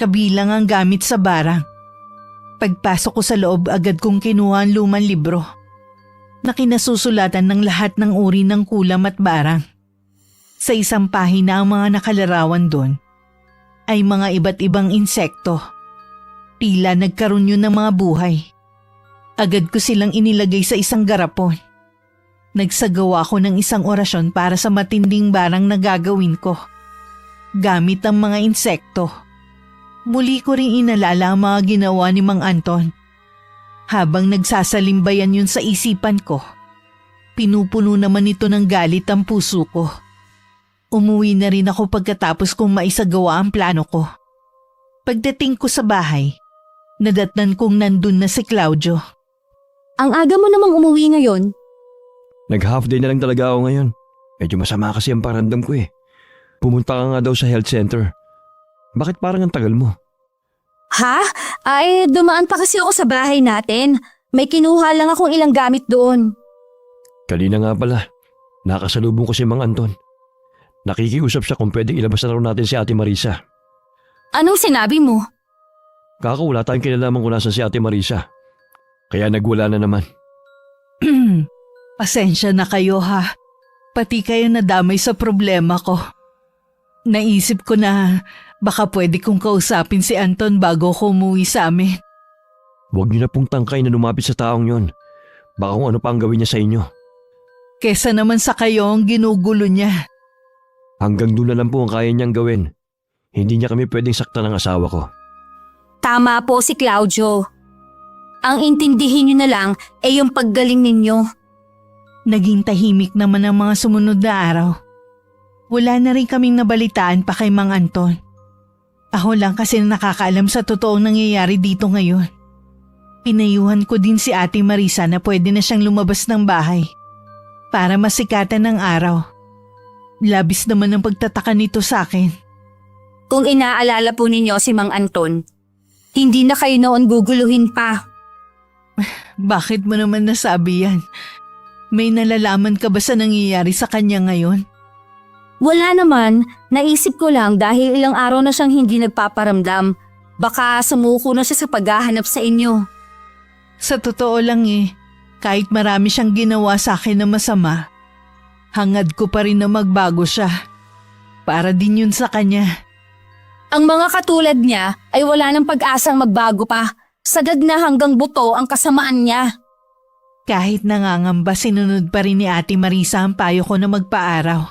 Kabilang ang gamit sa barang. Pagpasok ko sa loob, agad kong kinuha ang lumang libro na kinasusulatan ng lahat ng uri ng kulam at barang. Sa isang pahina ang mga nakalarawan doon ay mga iba't ibang insekto. Tila nagkaroon yun ng mga buhay. Agad ko silang inilagay sa isang garapon. Nagsagawa ko ng isang orasyon para sa matinding barang na gagawin ko. Gamit ang mga insekto. Muli ko ring inalala ang mga ginawa ni Mang Anton. Habang nagsasalimbayan yun sa isipan ko, pinupuno naman ito ng galit ang puso ko. Umuwi na rin ako pagkatapos kong maisagawa ang plano ko. Pagdating ko sa bahay, nadatnan kong nandun na si Claudio. Ang aga mo namang umuwi ngayon. Nag-half day na lang talaga ako ngayon. Medyo masama kasi ang pakiramdam ko eh. Pumunta ka nga daw sa health center. Bakit parang ang tagal mo? Ha? Ay, dumaan pa kasi ako sa bahay natin. May kinuha lang akong ilang gamit doon. Kanina nga pala, nakasalubong ko si Mang Anton. Nakikiusap siya kung pwedeng ilabas na raw natin si Ate Marisa. Anong sinabi mo? Wala tayong kinalaman kung nasan si Ate Marisa. Kaya nagwala na naman. Pasensya na kayo ha. Pati kayo nadamay sa problema ko. Naisip ko na baka pwede kong kausapin si Anton bago ko umuwi sa amin. Huwag niyo na pong tangkay na lumapit sa taong yon. Baka kung ano pa ang gawin niya sa inyo. Kesa naman sa kayo ang ginugulo niya. Hanggang doon na lang po ang kaya niyang gawin. Hindi niya kami pwedeng saktan ng asawa ko. Tama po si Claudio. Ang intindihin niyo na lang ay yung paggaling ninyo. Naging tahimik naman ang mga sumunod na araw. Wala na rin kaming nabalitaan pa kay Mang Anton. Ako lang kasi nakakaalam sa totoong nangyayari dito ngayon. Pinayuhan ko din si Ate Marisa na pwede na siyang lumabas ng bahay para masikatan ng araw. Labis naman ang pagtataka nito sa akin. Kung inaalala po ninyo si Mang Anton, hindi na kayo noon guguluhin pa. Bakit mo naman nasabi yan? May nalalaman ka ba sa nangyayari sa kanya ngayon? Wala naman, naisip ko lang dahil ilang araw na siyang hindi nagpaparamdam. Baka sumuko na siya sa paghahanap sa inyo. Sa totoo lang kahit marami siyang ginawa sa akin na masama, hangad ko pa rin na magbago siya. Para din yun sa kanya. Ang mga katulad niya ay wala ng pag-asang magbago pa. Sagad na hanggang buto ang kasamaan niya. Kahit nangangamba, sinunod pa rin ni Ate Marisa ang payo ko na magpaaraw.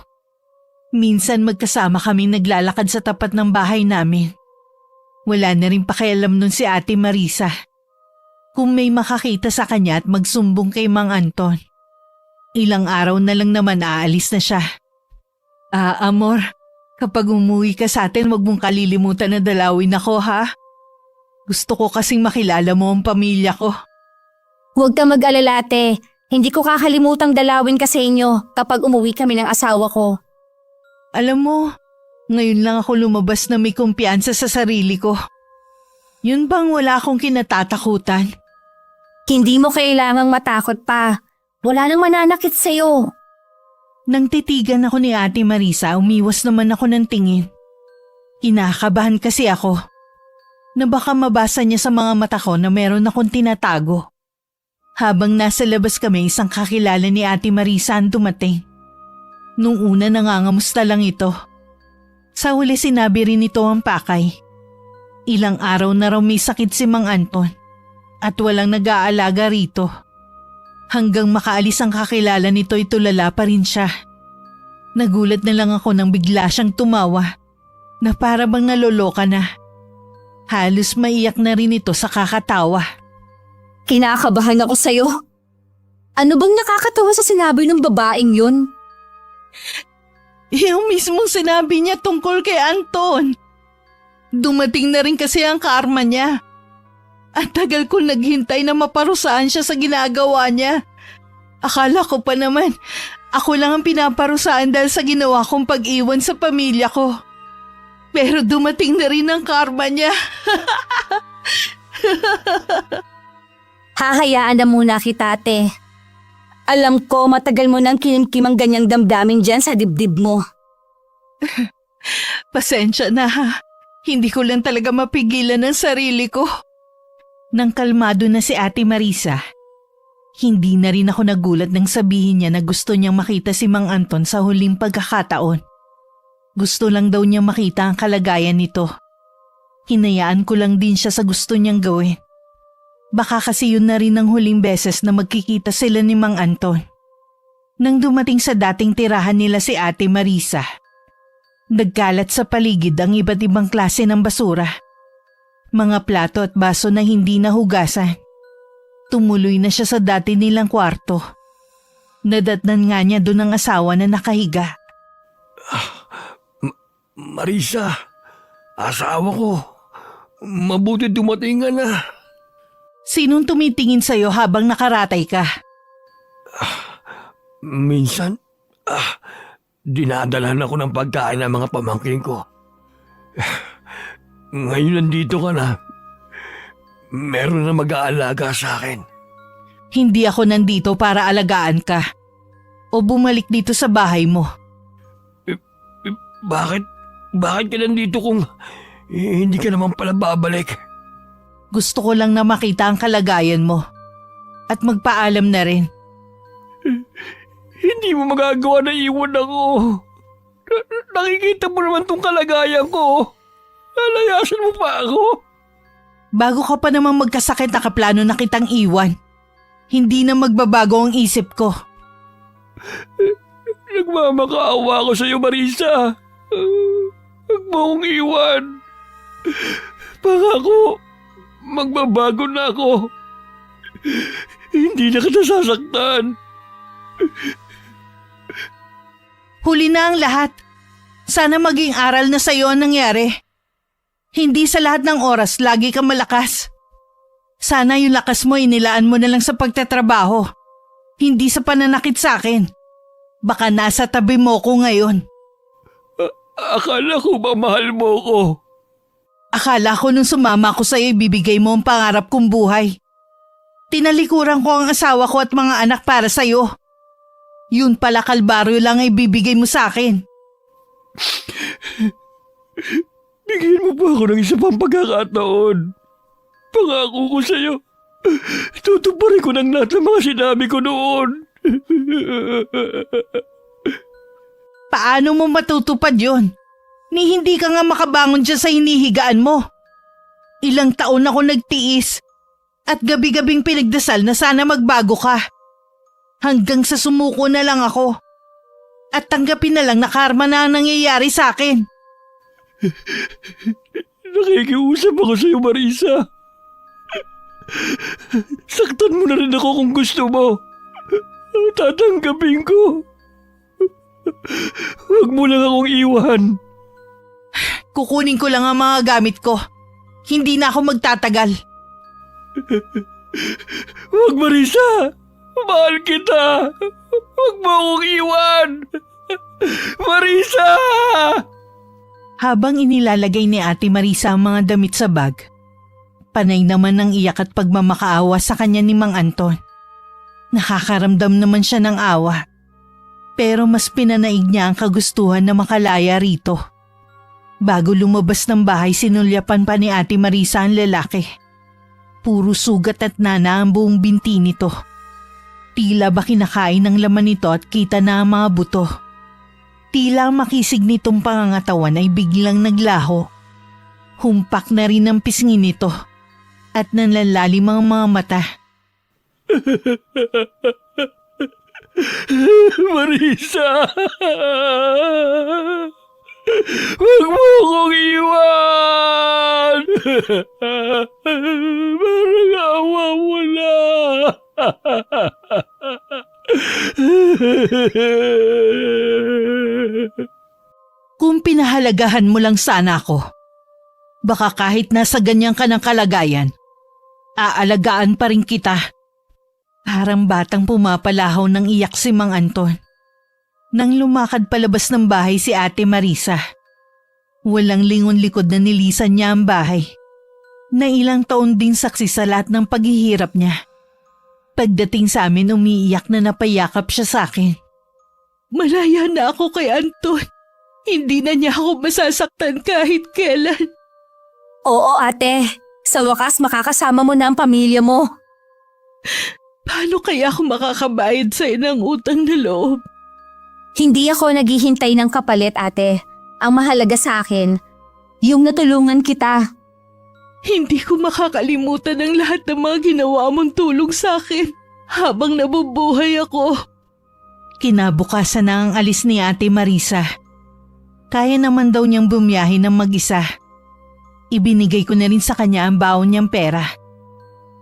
Minsan magkasama kaming naglalakad sa tapat ng bahay namin. Wala na rin pakialam nun si Ate Marisa. Kung may makakita sa kanya at magsumbong kay Mang Anton. Ilang araw na lang naman aalis na siya. Amor, kapag umuwi ka sa atin, wag mong kalilimutan na dalawin ako ha. Gusto ko kasing makilala mo ang pamilya ko. Huwag ka mag-alala, ate. Hindi ko kakalimutang dalawin ka sa inyo kapag umuwi kami ng asawa ko. Alam mo, ngayon lang ako lumabas na may kumpiyansa sa sarili ko. Yun bang wala akong kinatatakutan? Hindi mo kailangang matakot pa. Wala nang mananakit sa'yo. Nang titigan ako ni Ate Marisa, umiwas naman ako ng tingin. Kinakabahan kasi ako na baka mabasa niya sa mga mata ko na meron akong tinatago. Habang nasa labas kami, isang kakilala ni Ate Marisa ang dumating. Nung una nangangamusta lang ito. Sa huli sinabi rin ito ang pakay. Ilang araw na raw may sakit si Mang Anton at walang nag-aalaga rito. Hanggang makaalis ang kakilala nito ay tulala pa rin siya. Nagulat na lang ako nang bigla siyang tumawa na para bang naloloka na. Halos maiyak na rin ito sa kakatawa. Kinakabahan ako sa'yo. Ano bang nakakatawa sa sinabi ng babaeng yun? Yung mismong sinabi niya tungkol kay Anton. Dumating na rin kasi ang karma niya. At tagal ko naghintay na maparusahan siya sa ginagawa niya. Akala ko pa naman, ako lang ang pinaparusahan dahil sa ginawa kong pag-iwan sa pamilya ko. Pero dumating na rin ang karma niya. Hahayaan na muna kita, ate. Alam ko matagal mo nang kinimkim ang ganyang damdamin dyan sa dibdib mo. Pasensya na ha. Hindi ko lang talaga mapigilan ang sarili ko. Nang kalmado na si Ate Marisa, hindi na rin ako nagulat nang sabihin niya na gusto niyang makita si Mang Anton sa huling pagkakataon. Gusto lang daw niyang makita ang kalagayan nito. Hinayaan ko lang din siya sa gusto niyang gawin. Baka kasi yun na rin ang huling beses na magkikita sila ni Mang Anton. Nang dumating sa dating tirahan nila si Ate Marisa, nagkalat sa paligid ang iba't ibang klase ng basura. Mga plato at baso na hindi nahugasan. Tumuloy na siya sa dati nilang kwarto. Nadatnan nga niya doon ang asawa na nakahiga. Marisa, asawa ko. Mabuti dumating ka na. Sinong tumitingin sa'yo habang nakaratay ka? Minsan, dinadalhan ako ng pagkain ng mga pamangkin ko. Ngayon nandito ka na, Meron na mag-aalaga sa akin. Hindi ako nandito para alagaan ka. O bumalik dito sa bahay mo. Bakit? Bakit ka nandito kung hindi ka naman pala babalik? Gusto ko lang na makita ang kalagayan mo. At magpaalam na rin. Hindi mo magagawa na iwan ako. Nakikita mo naman tong kalagayan ko. Lalayasan mo pa ako? Bago ka pa namang magkasakit, nakaplano na kitang iwan. Hindi na magbabago ang isip ko. Nagmamakaawa ako sa iyo, Marisa. Huwag mo akong iwan. Pangako, magbabago na ako. Hindi na kita sasaktan. Huli na ang lahat. Sana maging aral na sa'yo ang nangyari. Hindi sa lahat ng oras lagi kang malakas. Sana yung lakas mo inilaan mo na lang sa pagtatrabaho. Hindi sa pananakit sa akin. Baka nasa tabi mo ko ngayon. Akala ko ba mahal mo ko? Akala ko nung sumama ko sa'yo ibibigay mo ang pangarap kong buhay. Tinalikuran ko ang asawa ko at mga anak para sa'yo. Yun pala kalbaryo lang ay bibigay mo sa akin. Bigyan mo pa ako ng isa pang pagkakataon. Pangako ko sa'yo, tutuparin ko ng lahat ng mga sinabi ko noon. Paano mo matutupad yun? Ni hindi ka nga makabangon dyan sa hinihigaan mo. Ilang taon ako nagtiis at gabi-gabing pinagdasal na sana magbago ka. Hanggang sa sumuko na lang ako. At tanggapin na lang na karma na ang nangyayari sa akin. Nakikiusap ako sa'yo, Marisa. Saktan mo na rin ako kung gusto mo. Tatanggapin ko. Huwag mo lang akong iwan. Kukunin ko lang ang mga gamit ko. Hindi na ako magtatagal. Huwag, Marisa. Mahal kita. Huwag mo akong iwan. Marisa! Habang inilalagay ni Ate Marisa ang mga damit sa bag, panay naman ng iyak at pagmamakaawa sa kanya ni Mang Anton. Nakakaramdam naman siya ng awa. Pero mas pinanaig niya ang kagustuhan na makalaya rito. Bago lumabas ng bahay, sinulyapan pa ni Ate Marisa ang lalaki. Puro sugat at nana ang buong binti nito. Tila ba kinakain ng laman nito at kita na ang mga buto. Tila ang makisig nitong pangangatawan ay biglang naglaho. Humpak na rin ang pisngi nito at nanlalalim ang mga mata. Marisa! Huwag mo akong iwan! Parang awa mo na! Kung pinahalagahan mo lang sana ako, baka kahit nasa ganyan ka ng kalagayan, aalagaan pa rin kita. Parang batang pumapalahaw ng iyak si Mang Anton. Nang lumakad palabas ng bahay si Ate Marisa, walang lingon-likod na nilisan niya ang bahay. Na ilang taon din saksi sa lahat ng paghihirap niya. Pagdating sa amin, umiiyak na napayakap siya sa akin. Malaya na ako kay Anton. Hindi na niya ako masasaktan kahit kailan. Oo ate, sa wakas makakasama mo na ang pamilya mo. Paano kaya ako makakabayad sa ng utang na loob? Hindi ako naghihintay ng kapalit ate. Ang mahalaga sa akin, yung natulungan kita. Hindi ko makakalimutan ang lahat ng mga ginawa mong tulong sa akin habang nabubuhay ako. Kinabukasan na ang alis ni Ate Marisa. Kaya naman daw niyang bumiyahe ng mag-isa. Ibinigay ko na rin sa kanya ang baon niyang pera.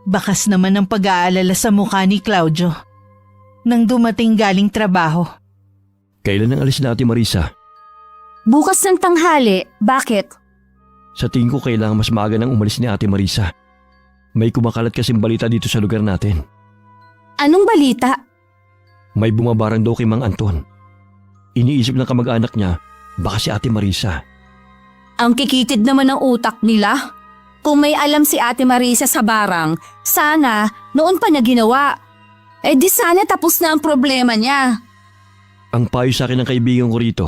Bakas naman ang pag-aalala sa mukha ni Claudio nang dumating galing trabaho. Kailan ang alis na Ate Marisa? Bukas ng tanghali, bakit? Sa tingin ko kailangan mas maaga nang umalis ni Ate Marisa. May kumakalat kasing balita dito sa lugar natin. Anong balita? May bumabarang daw kay Mang Anton. Iniisip ng kamag-anak niya, baka si Ate Marisa. Ang kikitid naman ng utak nila. Kung may alam si Ate Marisa sa barang, sana noon pa niya ginawa. Eh di sana tapos na ang problema niya. Ang payo sa akin ng kaibigan ko rito,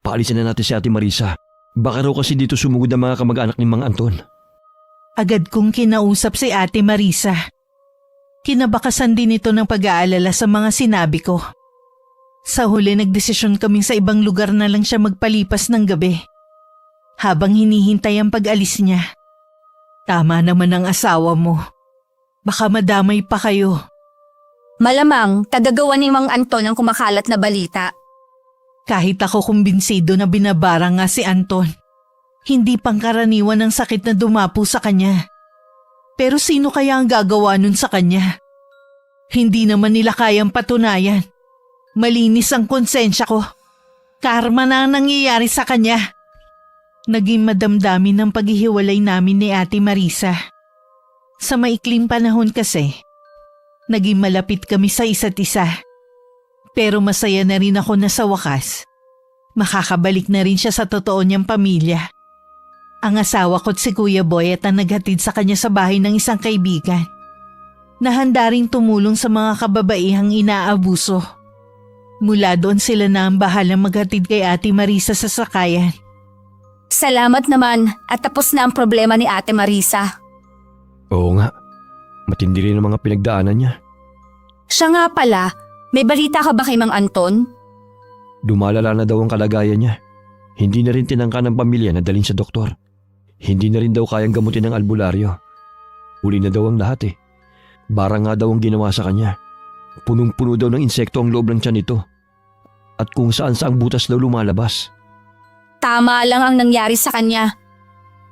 paalisin na natin si Ate Marisa. Baka raw kasi dito sumugod ang mga kamag-anak ni Mang Anton. Agad kong kinausap si Ate Marisa. Kinabakasan din ito ng pag-aalala sa mga sinabi ko. Sa huli nagdesisyon kaming sa ibang lugar na lang siya magpalipas ng gabi. Habang hinihintay ang pag-alis niya. Tama naman ang asawa mo. Baka madamay pa kayo. Malamang tagagawa ni Mang Anton ang kumakalat na balita. Kahit ako kumbinsido na binabara nga si Anton. Hindi pangkaraniwan ang sakit na dumapo sa kanya. Pero sino kaya ang gagawa nun sa kanya? Hindi naman nila kayang patunayan. Malinis ang konsensya ko. Karma na ang nangyayari sa kanya. Naging madamdamin ang paghihiwalay namin ni Ate Marisa. Sa maikling panahon kasi, naging malapit kami sa isa't isa. Pero masaya na rin ako na sa wakas. Makakabalik na rin siya sa totoo niyang pamilya. Ang asawa ko't si Kuya Boyet ang naghatid sa kanya sa bahay ng isang kaibigan. Nahanda ring tumulong sa mga kababaihang inaabuso. Mula doon sila na ang bahalang maghatid kay Ate Marisa sa sakayan. Salamat naman at tapos na ang problema ni Ate Marisa. Oo nga, matindi rin ang mga pinagdaanan niya. Siya nga pala, may balita ka ba kay Mang Anton? Dumalala na daw ang kalagayan niya. Hindi na rin tinangka ng pamilya na dalhin sa doktor. Hindi na rin daw kayang gamutin ng albularyo. Uli na daw ang lahat eh. Bara nga daw ang ginawa sa kanya. Punong-puno daw ng insekto ang loob ng tiyan nito. At kung saan-saang butas daw lumalabas. Tama lang ang nangyari sa kanya.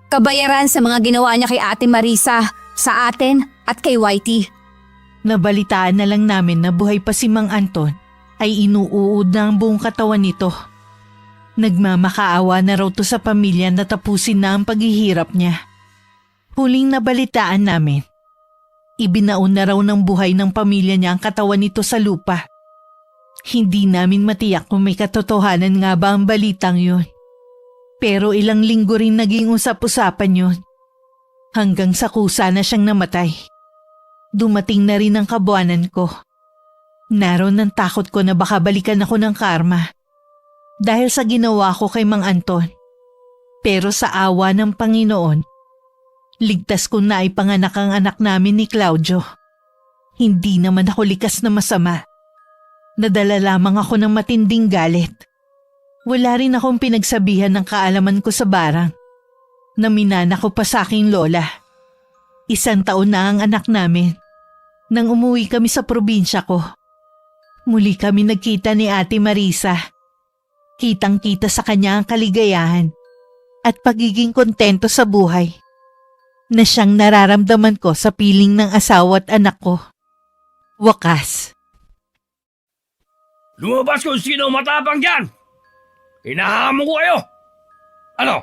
Kabayaran sa mga ginawa niya kay Ate Marisa, sa atin at kay Whitey. Nabalitaan na lang namin na buhay pa si Mang Anton ay inuuod na ang buong katawan nito. Nagmamakaawa na raw to sa pamilya na tapusin na ang paghihirap niya. Huling nabalitaan namin, ibinaon na raw ng buhay ng pamilya niya ang katawan nito sa lupa. Hindi namin matiyak kung may katotohanan nga ba ang balitang yun. Pero ilang linggo rin naging usap-usapan yun. Hanggang sa kusa na siyang namatay. Dumating na rin ang kabuanan ko. Naroon ang takot ko na baka balikan ako ng karma. Dahil sa ginawa ko kay Mang Anton. Pero sa awa ng Panginoon, ligtas ko na ipanganak ang anak namin ni Claudio. Hindi naman ako likas na masama. Nadala lamang ako ng matinding galit. Wala rin akong pinagsabihan ng kaalaman ko sa barang. Naminana ko pa sa aking lola. 1 taon na ang anak namin. Nang umuwi kami sa probinsya ko. Muli kami nagkita ni Ate Marisa. Kitang-kita sa kanya ang kaligayahan at pagiging kontento sa buhay na siyang nararamdaman ko sa piling ng asawa at anak ko. Wakas. Lumabas kung sino matapang dyan! Hinahamon ko kayo! Ano?